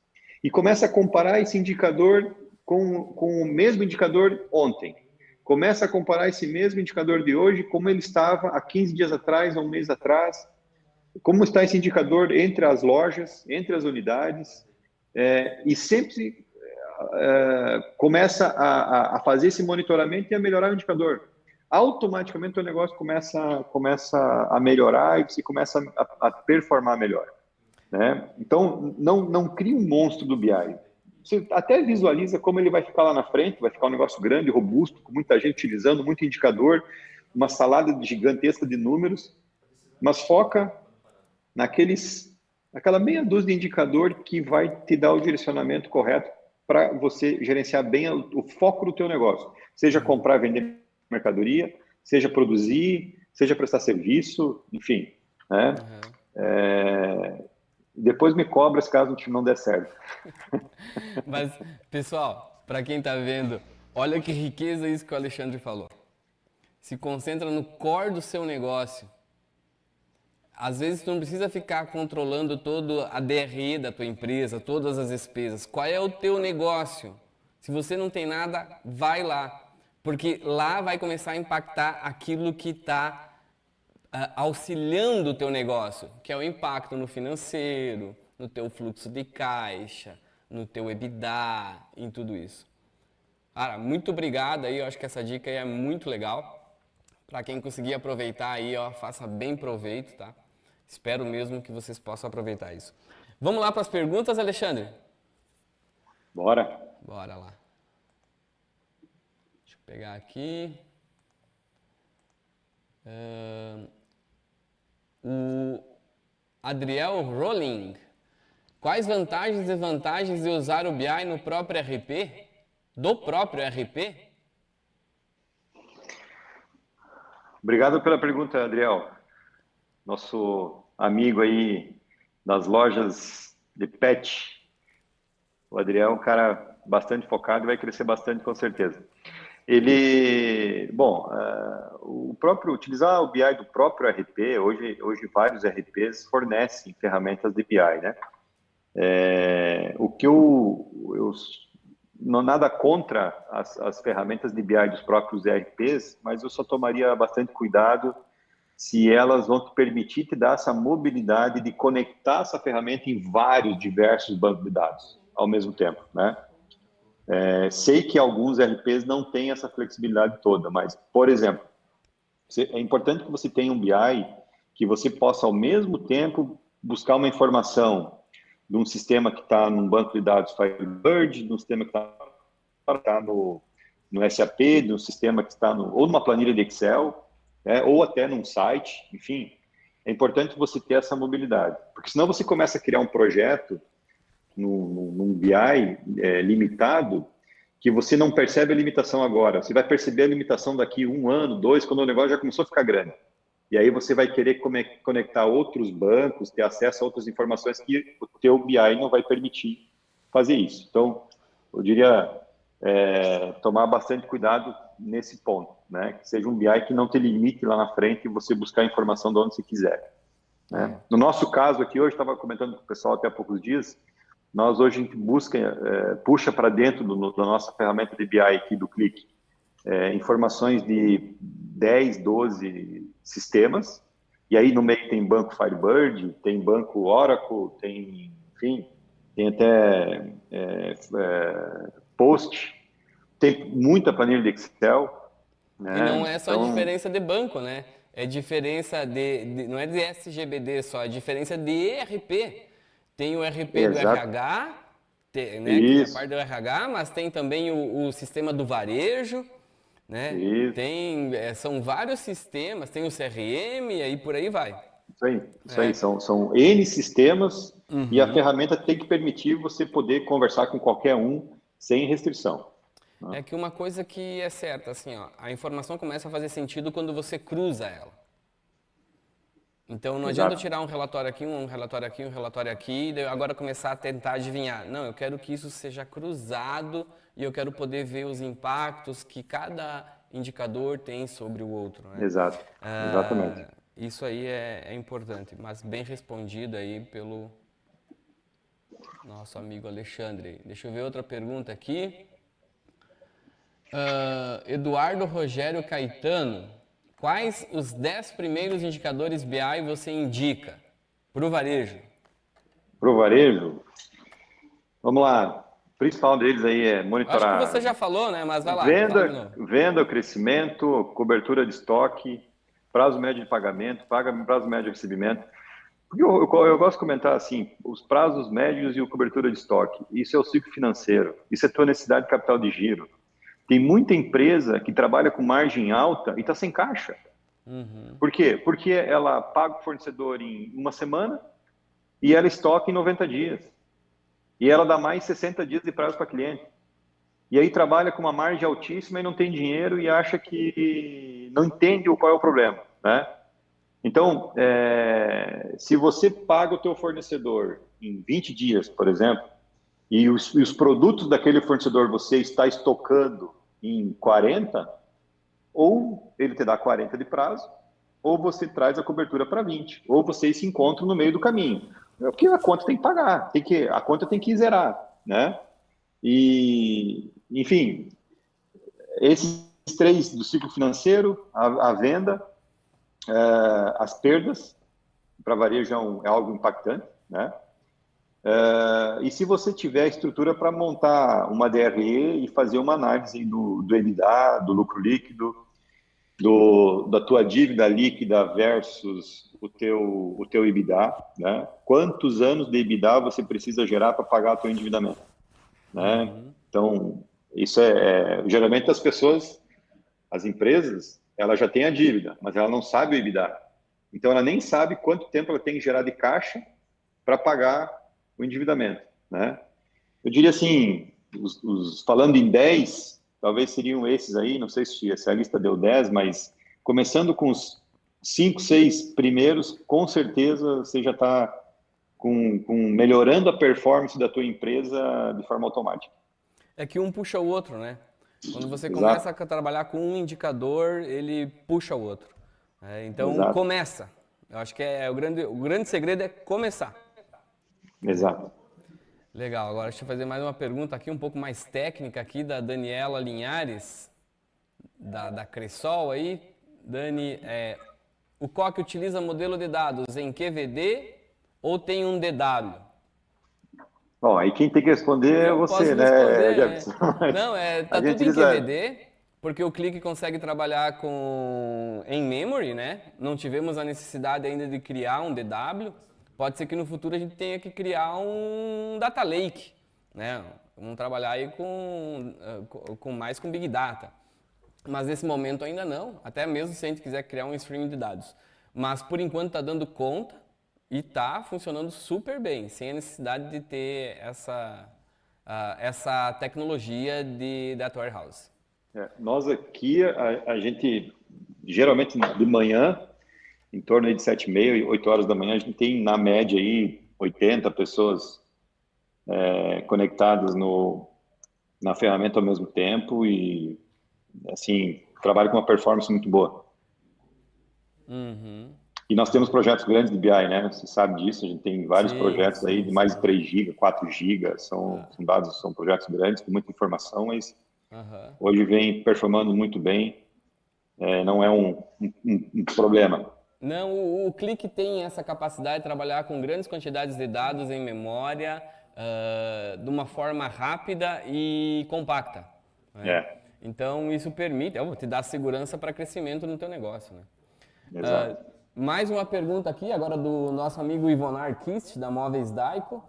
E começa a comparar esse indicador com o mesmo indicador ontem. Começa a comparar esse mesmo indicador de hoje como ele estava há 15 dias atrás, há um mês atrás. Como está esse indicador entre as lojas, entre as unidades. E sempre começa a fazer esse monitoramento e a melhorar o indicador. Automaticamente o negócio começa a melhorar e você começa a performar melhor, né? Então, não crie um monstro do BI. Você até visualiza como ele vai ficar lá na frente, vai ficar um negócio grande, robusto, com muita gente utilizando, muito indicador, uma salada gigantesca de números, mas foca naquela meia dúzia de indicador que vai te dar o direcionamento correto para você gerenciar bem o foco do teu negócio. Seja comprar, vender mercadoria, seja produzir, seja prestar serviço, enfim, né? Depois me cobra se caso não der certo. Mas, pessoal, para quem está vendo, olha que riqueza isso que o Alexandre falou. Se concentra no core do seu negócio. Às vezes tu não precisa ficar controlando todo a DRE da tua empresa, todas as despesas. Qual é o teu negócio? Se você não tem nada, vai lá. Porque lá vai começar a impactar aquilo que está auxiliando o teu negócio, que é o impacto no financeiro, no teu fluxo de caixa, no teu EBITDA, em tudo isso. Cara, muito obrigado aí, eu acho que essa dica aí é muito legal. Para quem conseguir aproveitar aí, ó, faça bem proveito, tá? Espero mesmo que vocês possam aproveitar isso. Vamos lá para as perguntas, Alexandre? Bora. Bora lá. Deixa eu pegar aqui. O Adriel Rolling. Quais vantagens e desvantagens de usar o BI no próprio RP? Do próprio RP? Obrigado pela pergunta, Adriel. Nosso amigo aí das lojas de pet. O Adriel é um cara bastante focado e vai crescer bastante com certeza. O próprio utilizar o BI do próprio RP, hoje vários RPs fornecem ferramentas de BI, né? O que eu não nada contra as ferramentas de BI dos próprios ERPs, mas eu só tomaria bastante cuidado se elas vão te permitir te dar essa mobilidade de conectar essa ferramenta em vários diversos bancos de dados ao mesmo tempo, né? Sei que alguns ERPs não têm essa flexibilidade toda, mas, por exemplo, é importante que você tenha um BI que você possa, ao mesmo tempo, buscar uma informação de um sistema que está num banco de dados Firebird, de um sistema que está no SAP, de um sistema que está ou numa planilha de Excel, né, ou até num site, enfim. É importante você ter essa mobilidade, porque senão você começa a criar um projeto num BI limitado, que você não percebe a limitação agora. Você vai perceber a limitação daqui 1 ano, 2, quando o negócio já começou a ficar grande. E aí você vai querer conectar outros bancos, ter acesso a outras informações que o teu BI não vai permitir fazer isso. Então, eu diria tomar bastante cuidado nesse ponto, né? Que seja um BI que não te limite lá na frente e você buscar informação de onde você quiser. Né? No nosso caso aqui, hoje estava comentando com o pessoal até há poucos dias, nós hoje a gente puxa para dentro da nossa ferramenta de BI aqui do Click, informações de 10, 12 sistemas, e aí no meio tem banco Firebird, tem banco Oracle, tem, enfim, tem até Post, tem muita planilha de Excel. Né? E não é só a diferença de banco, né? É diferença não é de SGBD só, é diferença de ERP. Tem o RP do RH, né, que é a parte do RH, mas tem também o sistema do varejo, né? São vários sistemas, tem o CRM e aí por aí vai. Isso aí. São N sistemas e a ferramenta tem que permitir você poder conversar com qualquer um sem restrição. É que uma coisa que é certa, assim, ó, a informação começa a fazer sentido quando você cruza ela. Então não adianta eu tirar um relatório aqui, um relatório aqui, um relatório aqui, e agora começar a tentar adivinhar. Não, eu quero que isso seja cruzado e eu quero poder ver os impactos que cada indicador tem sobre o outro. Né? Exato, exatamente. Isso aí é importante, mas bem respondido aí pelo nosso amigo Alexandre. Deixa eu ver outra pergunta aqui. Eduardo Rogério Caetano. Quais os 10 primeiros indicadores BI você indica para o varejo? Para o varejo? Vamos lá. O principal deles aí é monitorar. Acho que você já falou, né? Mas vai lá. Venda, crescimento, cobertura de estoque, prazo médio de pagamento, prazo médio de recebimento. Porque eu gosto de comentar assim, os prazos médios e a cobertura de estoque. Isso é o ciclo financeiro. Isso é a tua necessidade de capital de giro. Tem muita empresa que trabalha com margem alta e está sem caixa. Por quê? Porque ela paga o fornecedor em 1 semana e ela estoca em 90 dias. E ela dá mais 60 dias de prazo para cliente. E aí trabalha com uma margem altíssima e não tem dinheiro e acha que não entende qual é o problema. Né? Então, se você paga o teu fornecedor em 20 dias, por exemplo, e os produtos daquele fornecedor você está estocando em 40, ou ele te dá 40 de prazo, ou você traz a cobertura para 20, ou vocês se encontram no meio do caminho. Porque a conta tem que pagar, a conta tem que zerar, né? E, enfim, esses 3 do ciclo financeiro, a venda, as perdas, para varejo é algo impactante, né? E se você tiver estrutura para montar uma DRE e fazer uma análise do EBITDA, do lucro líquido, da tua dívida líquida versus o teu EBITDA, né? Quantos anos de EBITDA você precisa gerar para pagar o teu endividamento, né? Então, isso geralmente as empresas, ela já tem a dívida, mas ela não sabe o EBITDA. Então, ela nem sabe quanto tempo ela tem que gerar de caixa para pagar o endividamento, né? Eu diria assim, falando em 10, talvez seriam esses aí, não sei se a lista deu 10, mas começando com os 5, 6 primeiros, com certeza você já está melhorando a performance da tua empresa de forma automática. É que um puxa o outro, né? Quando você começa Exato, a trabalhar com um indicador, ele puxa o outro. Então, exato, começa. Eu acho que o grande segredo é começar. exato. Legal, agora deixa eu fazer mais uma pergunta aqui, um pouco mais técnica aqui, da Daniela Linhares, da Cressol aí. Dani, o COC utiliza modelo de dados em QVD ou tem um DW? Bom, aí quem tem que responder é Eu você, posso né, responder, né? Jefferson? Mas Não, a tá gente tudo em utiliza. QVD, porque o Click consegue trabalhar em memory, né? Não tivemos a necessidade ainda de criar um DW. Pode ser que no futuro a gente tenha que criar um data lake, né? Vamos trabalhar aí mais com Big Data. Mas nesse momento ainda não, até mesmo se a gente quiser criar um streaming de dados. Mas por enquanto está dando conta e está funcionando super bem, sem a necessidade de ter essa tecnologia de Data Warehouse. Nós aqui, a gente, geralmente de manhã, em torno aí de 7h30, 8 horas da manhã, a gente tem, na média, aí, 80 pessoas conectadas na ferramenta ao mesmo tempo e, assim, trabalha com uma performance muito boa. Uhum. E nós temos projetos grandes de BI, né? Você sabe disso, a gente tem vários Sim, projetos aí sim, de mais de sim. 3 GB, 4 GB, são dados, são projetos grandes, com muita informação, mas Aham. hoje vem performando muito bem, não é um problema. Não, o Click tem essa capacidade de trabalhar com grandes quantidades de dados em memória, de uma forma rápida e compacta, né? É, Então isso permite, te dá segurança para crescimento no teu negócio, né? exato. Mais uma pergunta aqui, agora do nosso amigo Ivonar Kist, da Móveis Daico.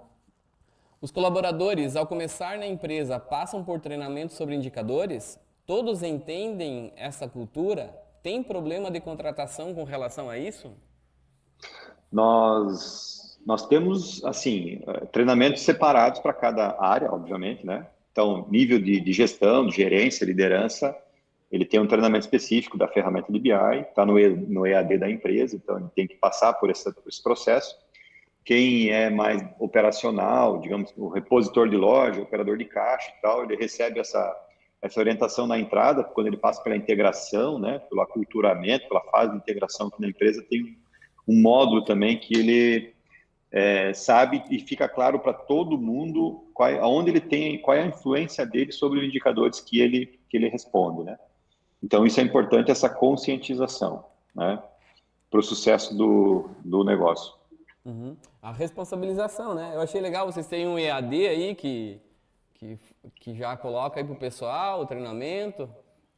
Os colaboradores, ao começar na empresa, passam por treinamento sobre indicadores? Todos entendem essa cultura? Tem problema de contratação com relação a isso? Nós temos, assim, treinamentos separados para cada área, obviamente, né? Então, nível de gestão, de gerência, liderança, ele tem um treinamento específico da ferramenta de BI, está no EAD da empresa, então ele tem que passar por esse processo. Quem é mais operacional, digamos, o repositor de loja, operador de caixa e tal, ele recebe essa orientação na entrada, quando ele passa pela integração, né, pelo aculturamento, pela fase de integração que na empresa tem um módulo também que ele sabe e fica claro para todo mundo aonde ele tem, qual é a influência dele sobre os indicadores que ele responde, né? Então isso é importante, essa conscientização, né, para o sucesso do negócio. Uhum. A responsabilização, né? Eu achei legal, vocês têm um EAD aí que, que já coloca aí pro pessoal o treinamento.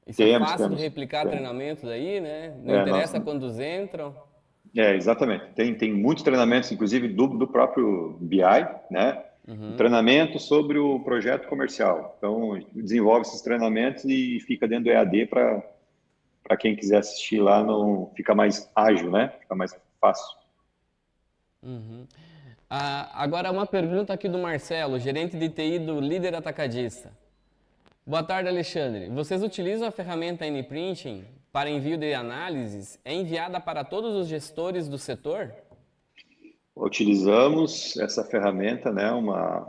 Isso é fácil de Temos. replicar treinamentos aí, né? Não Nós, interessa quantos entram. exatamente. Tem muitos treinamentos, inclusive do próprio BI, né? Um Uhum. treinamento sobre o projeto comercial. Então, desenvolve esses treinamentos e fica dentro do EAD para quem quiser assistir lá, não fica mais ágil, né? Fica mais fácil. Agora uma pergunta aqui do Marcelo, gerente de TI do Líder Atacadista. Boa tarde, Alexandre. Vocês utilizam a ferramenta Anyprinting para envio de análises? É enviada para todos os gestores do setor? Utilizamos essa ferramenta, né?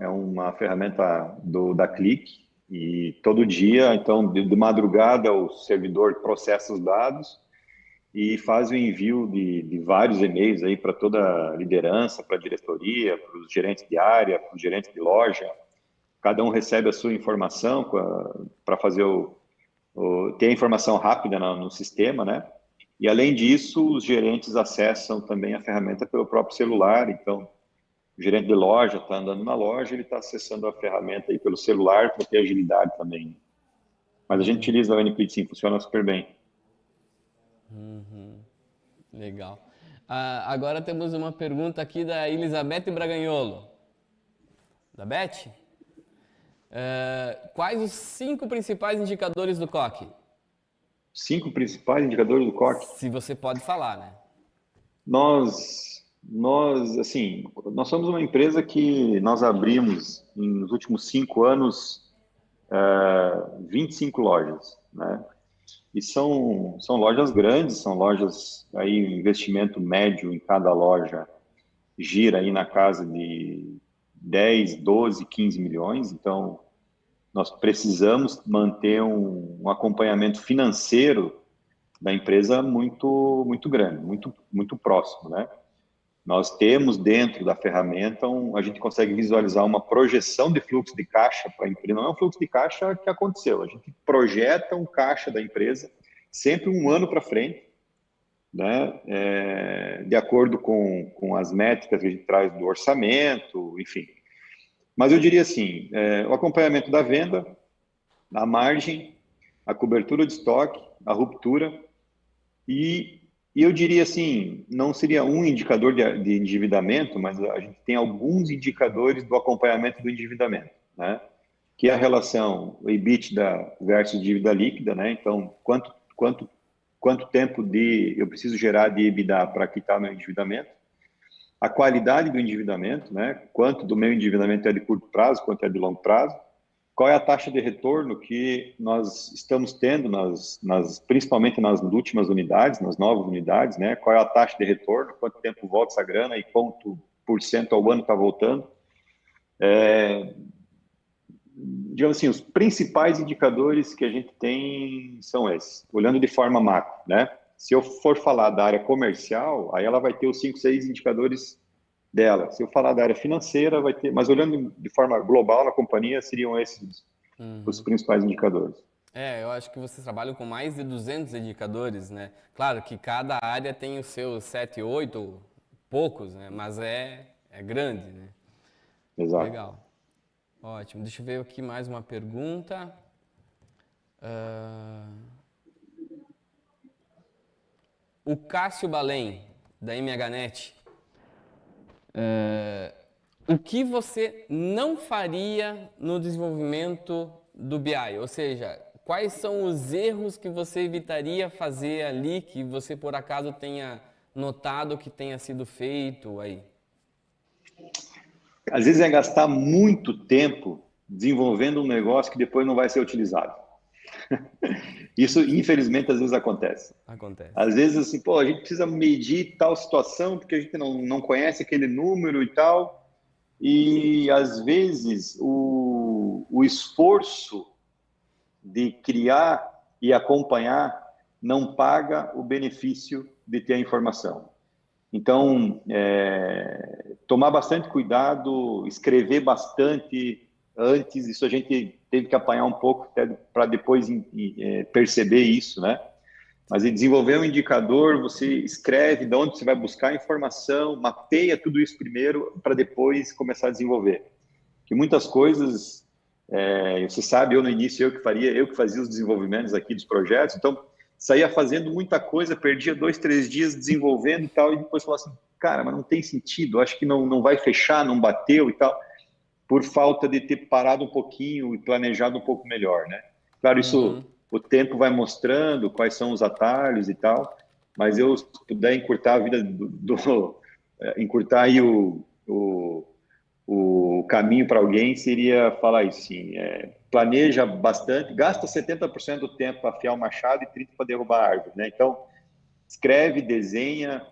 É uma ferramenta da Click e todo dia, então, de madrugada, o servidor processa os dados e faz o envio de vários e-mails aí para toda a liderança, para a diretoria, para os gerentes de área, para os gerentes de loja. Cada um recebe a sua informação para fazer ter a informação rápida no sistema, né? E além disso, os gerentes acessam também a ferramenta pelo próprio celular. Então, o gerente de loja está andando na loja, ele está acessando a ferramenta aí pelo celular para ter agilidade também. Mas a gente utiliza o NPD, sim, funciona super bem. Legal. Agora temos uma pergunta aqui da Elizabeth Braganholo. Da Beth? Quais os 5 principais indicadores do COC? 5 principais indicadores do COC. Se você pode falar, né? Nós nós somos uma empresa que nós abrimos, nos últimos 5 anos, 25 lojas, né? E são lojas grandes, são lojas, aí o investimento médio em cada loja gira aí na casa de 10, 12, 15 milhões, então nós precisamos manter um acompanhamento financeiro da empresa muito grande, muito próximo, né? Nós temos dentro da ferramenta, a gente consegue visualizar uma projeção de fluxo de caixa para a empresa. Não é um fluxo de caixa que aconteceu, a gente projeta um caixa da empresa sempre um ano para frente, né? De acordo com as métricas que a gente traz do orçamento, enfim. Mas eu diria assim, o acompanhamento da venda, a margem, a cobertura de estoque, a ruptura e eu diria assim, não seria um indicador de endividamento, mas a gente tem alguns indicadores do acompanhamento do endividamento, né? Que é a relação EBITDA versus dívida líquida, né? Então, quanto tempo eu preciso gerar de EBITDA para quitar meu endividamento? A qualidade do endividamento, né? Quanto do meu endividamento é de curto prazo, quanto é de longo prazo? Qual é a taxa de retorno que nós estamos tendo, principalmente nas últimas unidades, nas novas unidades, né? Qual é a taxa de retorno, quanto tempo volta essa grana e quanto por cento ao ano está voltando? Digamos assim, os principais indicadores que a gente tem são esses, olhando de forma macro, né? Se eu for falar da área comercial, aí ela vai ter os 5, 6 indicadores dela. Se eu falar da área financeira, vai ter, mas olhando de forma global na companhia, seriam esses os principais indicadores. Eu acho que vocês trabalham com mais de 200 indicadores, né? Claro que cada área tem os seus 7, 8, poucos, né? Mas é grande, né? Exato. Legal. Ótimo. Deixa eu ver aqui mais uma pergunta. O Cássio Balém, da MHNet. O que você não faria no desenvolvimento do BI? Ou seja, quais são os erros que você evitaria fazer ali, que você por acaso tenha notado que tenha sido feito aí? Às vezes é gastar muito tempo desenvolvendo um negócio que depois não vai ser utilizado. Isso, infelizmente, às vezes acontece. Acontece. Às vezes, assim, pô, a gente precisa medir tal situação porque a gente não conhece aquele número e tal. E, às vezes, o esforço de criar e acompanhar não paga o benefício de ter a informação. Então, tomar bastante cuidado, escrever bastante antes, isso a gente teve que apanhar um pouco para depois perceber isso, né? Mas em desenvolver um indicador, você escreve de onde você vai buscar a informação, mapeia tudo isso primeiro para depois começar a desenvolver. Que muitas coisas, você sabe, no início eu que fazia os desenvolvimentos aqui dos projetos, então saía fazendo muita coisa, perdia 2, 3 dias desenvolvendo e tal, e depois falava assim, cara, mas não tem sentido, acho que não vai fechar, não bateu e tal, por falta de ter parado um pouquinho e planejado um pouco melhor, né? Claro, isso o tempo vai mostrando quais são os atalhos e tal, mas eu, se puder encurtar a vida encurtar aí o caminho para alguém, seria falar isso, sim, planeja bastante, gasta 70% do tempo para afiar o machado e 30% para derrubar a árvore, né? Então, escreve, desenha,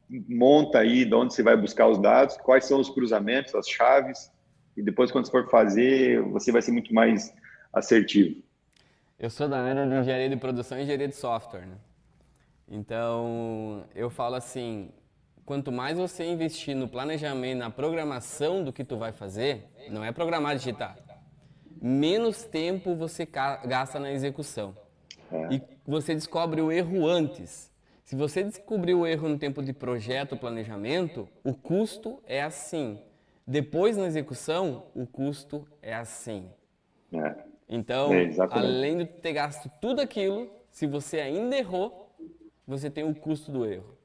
monta aí de onde você vai buscar os dados, quais são os cruzamentos, as chaves, e depois, quando você for fazer, você vai ser muito mais assertivo. Eu sou da área de engenharia de produção e engenharia de software, né? Então, eu falo assim, quanto mais você investir no planejamento, na programação do que tu vai fazer, não é programar digitar, menos tempo você gasta na execução. E você descobre o erro antes. Se você descobrir o erro no tempo de projeto, planejamento, o custo é assim. Depois, na execução, o custo é assim. Então, além de ter gasto tudo aquilo, se você ainda errou, você tem o custo do erro.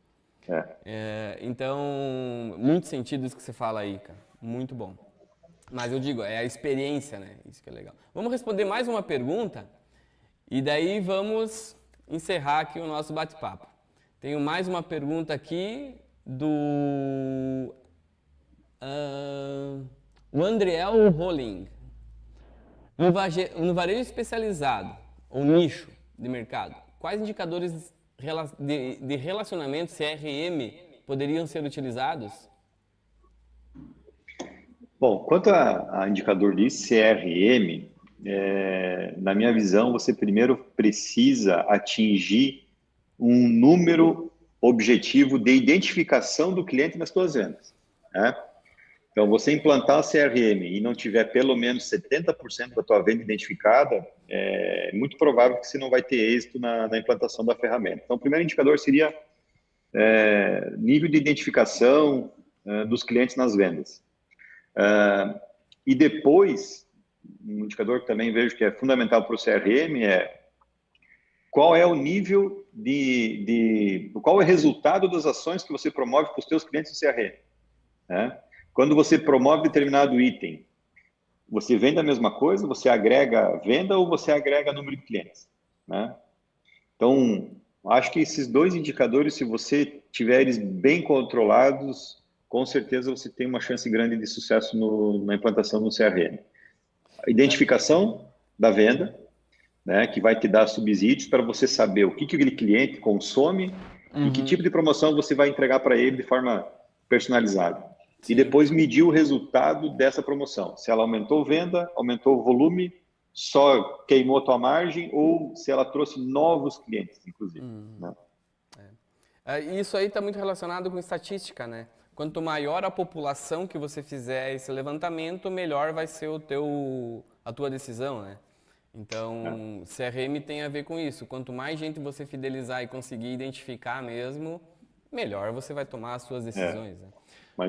Então, muito sentido isso que você fala aí, cara. Muito bom. Mas eu digo, é a experiência, né? Isso que é legal. Vamos responder mais uma pergunta e daí vamos encerrar aqui o nosso bate-papo. Tenho mais uma pergunta aqui do O Andriel Roling. No varejo especializado ou nicho de mercado, quais indicadores de relacionamento CRM poderiam ser utilizados? Bom, quanto a indicador de CRM, na minha visão, você primeiro precisa atingir um número objetivo de identificação do cliente nas suas vendas, né? Então, você implantar o CRM e não tiver pelo menos 70% da tua venda identificada, é muito provável que você não vai ter êxito na implantação da ferramenta. Então, o primeiro indicador seria nível de identificação dos clientes nas vendas. E depois, um indicador que também vejo que é fundamental para o CRM é qual é o nível qual é o resultado das ações que você promove para os seus clientes no CRM, né? Quando você promove determinado item, você vende a mesma coisa, você agrega venda ou você agrega número de clientes, né? Então, acho que esses dois indicadores, se você tiver eles bem controlados, com certeza você tem uma chance grande de sucesso na implantação do CRM. A identificação da venda, né, que vai te dar subsídios para você saber o que aquele cliente consome e que tipo de promoção você vai entregar para ele de forma personalizada. Sim. E depois medir o resultado dessa promoção. Se ela aumentou venda, aumentou o volume, só queimou a tua margem ou se ela trouxe novos clientes, inclusive. Né? Isso aí está muito relacionado com estatística, né? Quanto maior a população que você fizer esse levantamento, melhor vai ser a tua decisão, né? Então, CRM tem a ver com isso. Quanto mais gente você fidelizar e conseguir identificar mesmo, melhor você vai tomar as suas decisões. Né?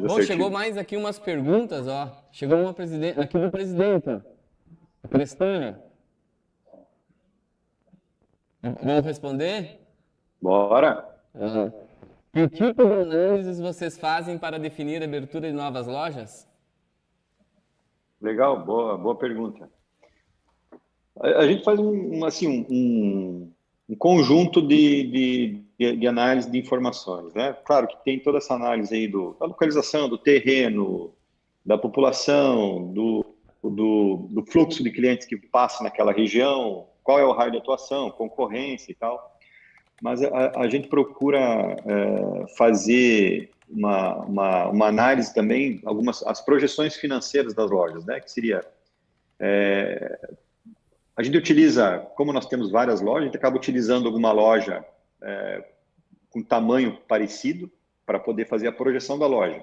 Bom, chegou mais aqui umas perguntas, ó. Chegou uma aqui do presidente, a Cristânia. Vamos responder? Bora! Que tipo de análises vocês fazem para definir a abertura de novas lojas? Legal, boa pergunta. A gente faz um conjunto de análise de informações, né? Claro que tem toda essa análise aí da localização, do terreno, da população, do fluxo de clientes que passa naquela região, qual é o raio de atuação, concorrência e tal. Mas a gente procura fazer uma análise também, as projeções financeiras das lojas, né? Que seria... A gente utiliza, como nós temos várias lojas, a gente acaba utilizando alguma loja com tamanho parecido para poder fazer a projeção da loja.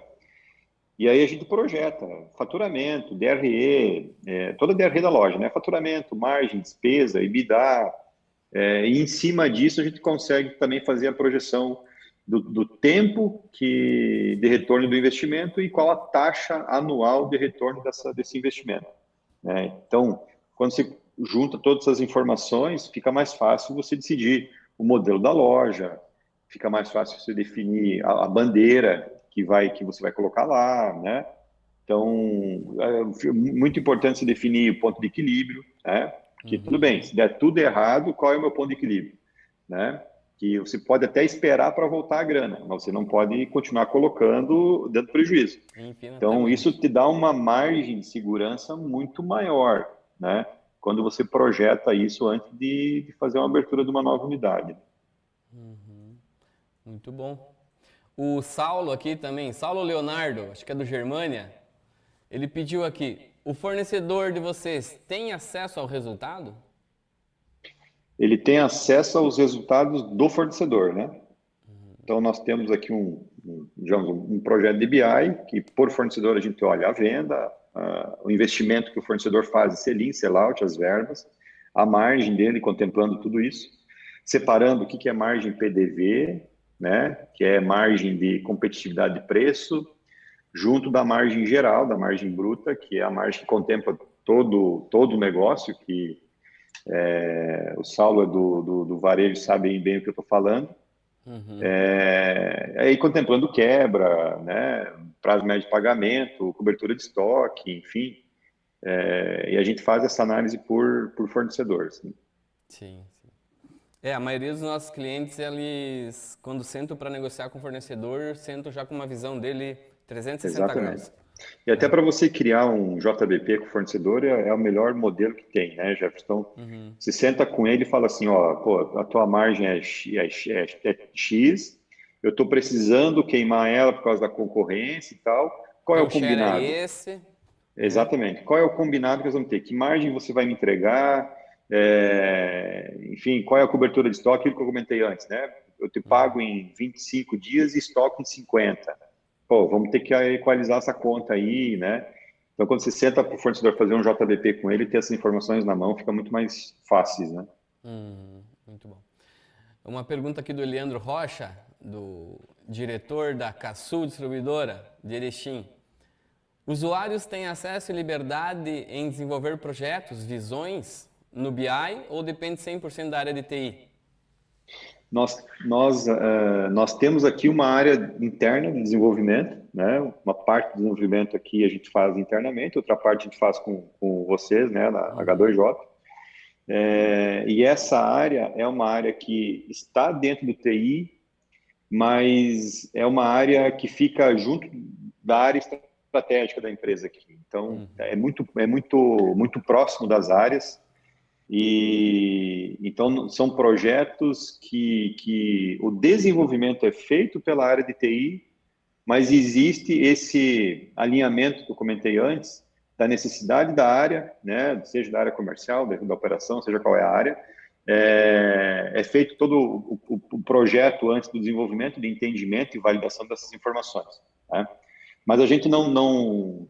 E aí a gente projeta faturamento, DRE, toda a DRE da loja, né? Faturamento, margem, despesa, EBITDA, e em cima disso a gente consegue também fazer a projeção do tempo de retorno do investimento e qual a taxa anual de retorno desse investimento. Né? Então, quando você junta todas essas informações, fica mais fácil você decidir o modelo da loja, fica mais fácil você definir a bandeira que você vai colocar lá, né? Então, é muito importante você definir o ponto de equilíbrio, né? Porque tudo bem, se der tudo errado, qual é o meu ponto de equilíbrio, né? Que você pode até esperar para voltar a grana, mas você não pode continuar colocando dando prejuízo. Então, isso te dá uma margem de segurança muito maior, né? Quando você projeta isso antes de fazer uma abertura de uma nova unidade. Muito bom. O Saulo aqui também, Saulo Leonardo, acho que é do Germânia, ele pediu aqui, o fornecedor de vocês tem acesso ao resultado? Ele tem acesso aos resultados do fornecedor, né? Então, nós temos aqui digamos, um projeto de BI, que por fornecedor a gente olha a venda, o investimento que o fornecedor faz, sell-in, sell-out, as verbas, a margem dele, contemplando tudo isso, separando o que é margem PDV, né, que é margem de competitividade de preço, junto da margem geral, da margem bruta, que é a margem que contempla todo o negócio, que o Saulo é do varejo, sabe bem o que eu estou falando. Aí contemplando quebra, né, prazo médio de pagamento, cobertura de estoque, enfim. E a gente faz essa análise por fornecedor. Assim. Sim. A maioria dos nossos clientes, eles, quando sentam para negociar com o fornecedor, sentam já com uma visão dele 360 Exatamente. graus. E até para você criar um JBP com o fornecedor é o melhor modelo que tem, né, Jefferson? Você senta com ele e fala assim, ó, pô, a tua margem é X, eu estou precisando queimar ela por causa da concorrência e tal. Qual é o Teu share é combinado? esse, né? Exatamente. Qual é o combinado que nós vamos ter? Que margem você vai me entregar? Enfim, qual é a cobertura de estoque? Aquilo que eu comentei antes, né? Eu te pago em 25 dias e estoque em 50. Pô, vamos ter que equalizar essa conta aí, né? Então, quando você senta para o fornecedor fazer um JBP com ele, ter essas informações na mão fica muito mais fácil, né? Muito bom. Uma pergunta aqui do Leandro Rocha, do diretor da Casul Distribuidora de Erechim. Usuários têm acesso e liberdade em desenvolver projetos, visões no BI ou depende 100% da área de TI? Nós temos aqui uma área interna de desenvolvimento, né? Uma parte do desenvolvimento aqui a gente faz internamente, outra parte a gente faz com vocês, né? Na H2J. E essa área é uma área que está dentro do TI, mas é uma área que fica junto da área estratégica da empresa aqui. Então, muito próximo das áreas. E então são projetos que o desenvolvimento é feito pela área de TI, mas existe esse alinhamento que eu comentei antes da necessidade da área, né, seja da área comercial, da operação, seja qual é a área, é feito todo o projeto antes do desenvolvimento, de entendimento e validação dessas informações, né? Mas a gente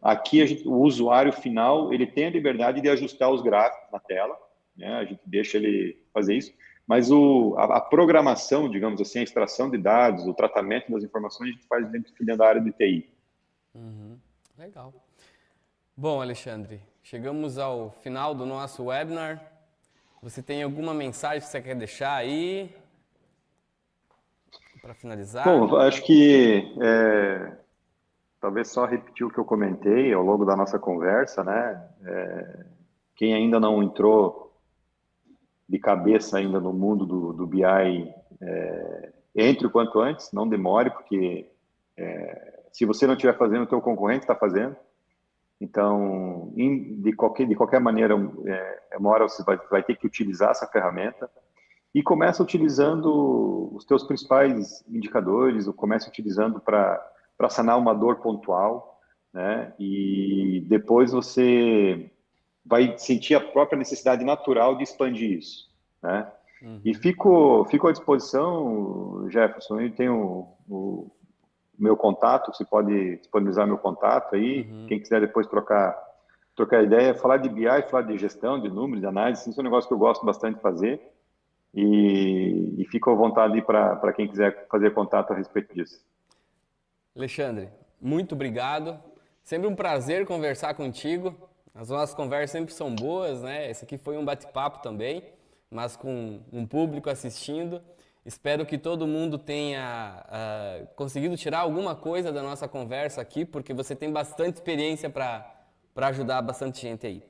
aqui o usuário final, ele tem a liberdade de ajustar os gráficos na tela, né? A gente deixa ele fazer isso, mas a programação, digamos assim, a extração de dados, o tratamento das informações, a gente faz dentro da área de TI. Legal. Bom, Alexandre, chegamos ao final do nosso webinar. Você tem alguma mensagem que você quer deixar aí para finalizar? Bom, acho que talvez só repetir o que eu comentei ao longo da nossa conversa, né? Quem ainda não entrou de cabeça ainda no mundo do BI, entre o quanto antes, não demore, porque se você não estiver fazendo, o teu concorrente está fazendo. Então, de qualquer maneira, uma hora você vai ter que utilizar essa ferramenta e começa utilizando os teus principais indicadores, ou começa utilizando para sanar uma dor pontual, né? E depois você vai sentir a própria necessidade natural de expandir isso, né? E fico à disposição, Jefferson, eu tenho o meu contato, você pode disponibilizar meu contato aí, quem quiser depois trocar ideia, falar de BI, falar de gestão, de números, de análise, isso é um negócio que eu gosto bastante de fazer e fico à vontade para quem quiser fazer contato a respeito disso. Alexandre, muito obrigado. Sempre um prazer conversar contigo. As nossas conversas sempre são boas, né? Esse aqui foi um bate-papo também, mas com um público assistindo. Espero que todo mundo tenha conseguido tirar alguma coisa da nossa conversa aqui, porque você tem bastante experiência para ajudar bastante gente aí.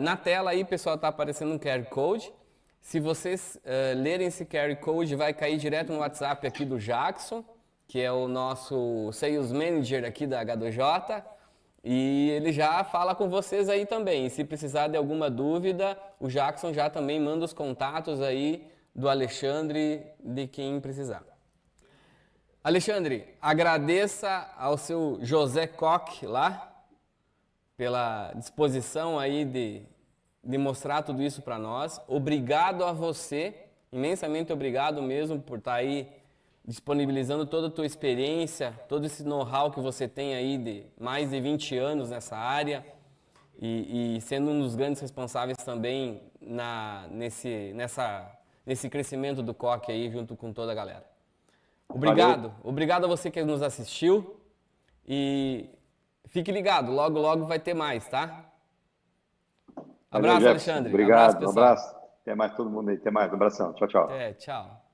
Na tela aí, pessoal, está aparecendo um QR Code. Se vocês lerem esse QR Code, vai cair direto no WhatsApp aqui do Jackson, que é o nosso Sales Manager aqui da H2J. E ele já fala com vocês aí também. E se precisar de alguma dúvida, o Jackson já também manda os contatos aí do Alexandre, de quem precisar. Alexandre, agradeça ao seu José Koch lá, pela disposição aí de mostrar tudo isso para nós. Obrigado a você, imensamente obrigado mesmo por estar aí disponibilizando toda a tua experiência, todo esse know-how que você tem aí de mais de 20 anos nessa área e sendo um dos grandes responsáveis também nesse crescimento do Koch aí junto com toda a galera. Obrigado. Valeu. Obrigado a você que nos assistiu e fique ligado, logo logo vai ter mais, tá? Valeu, Abraço, Jefferson. Alexandre. Obrigado, Abraço, um pessoal. abraço. Até mais todo mundo aí. Até mais, um abração. Tchau, tchau. Tchau.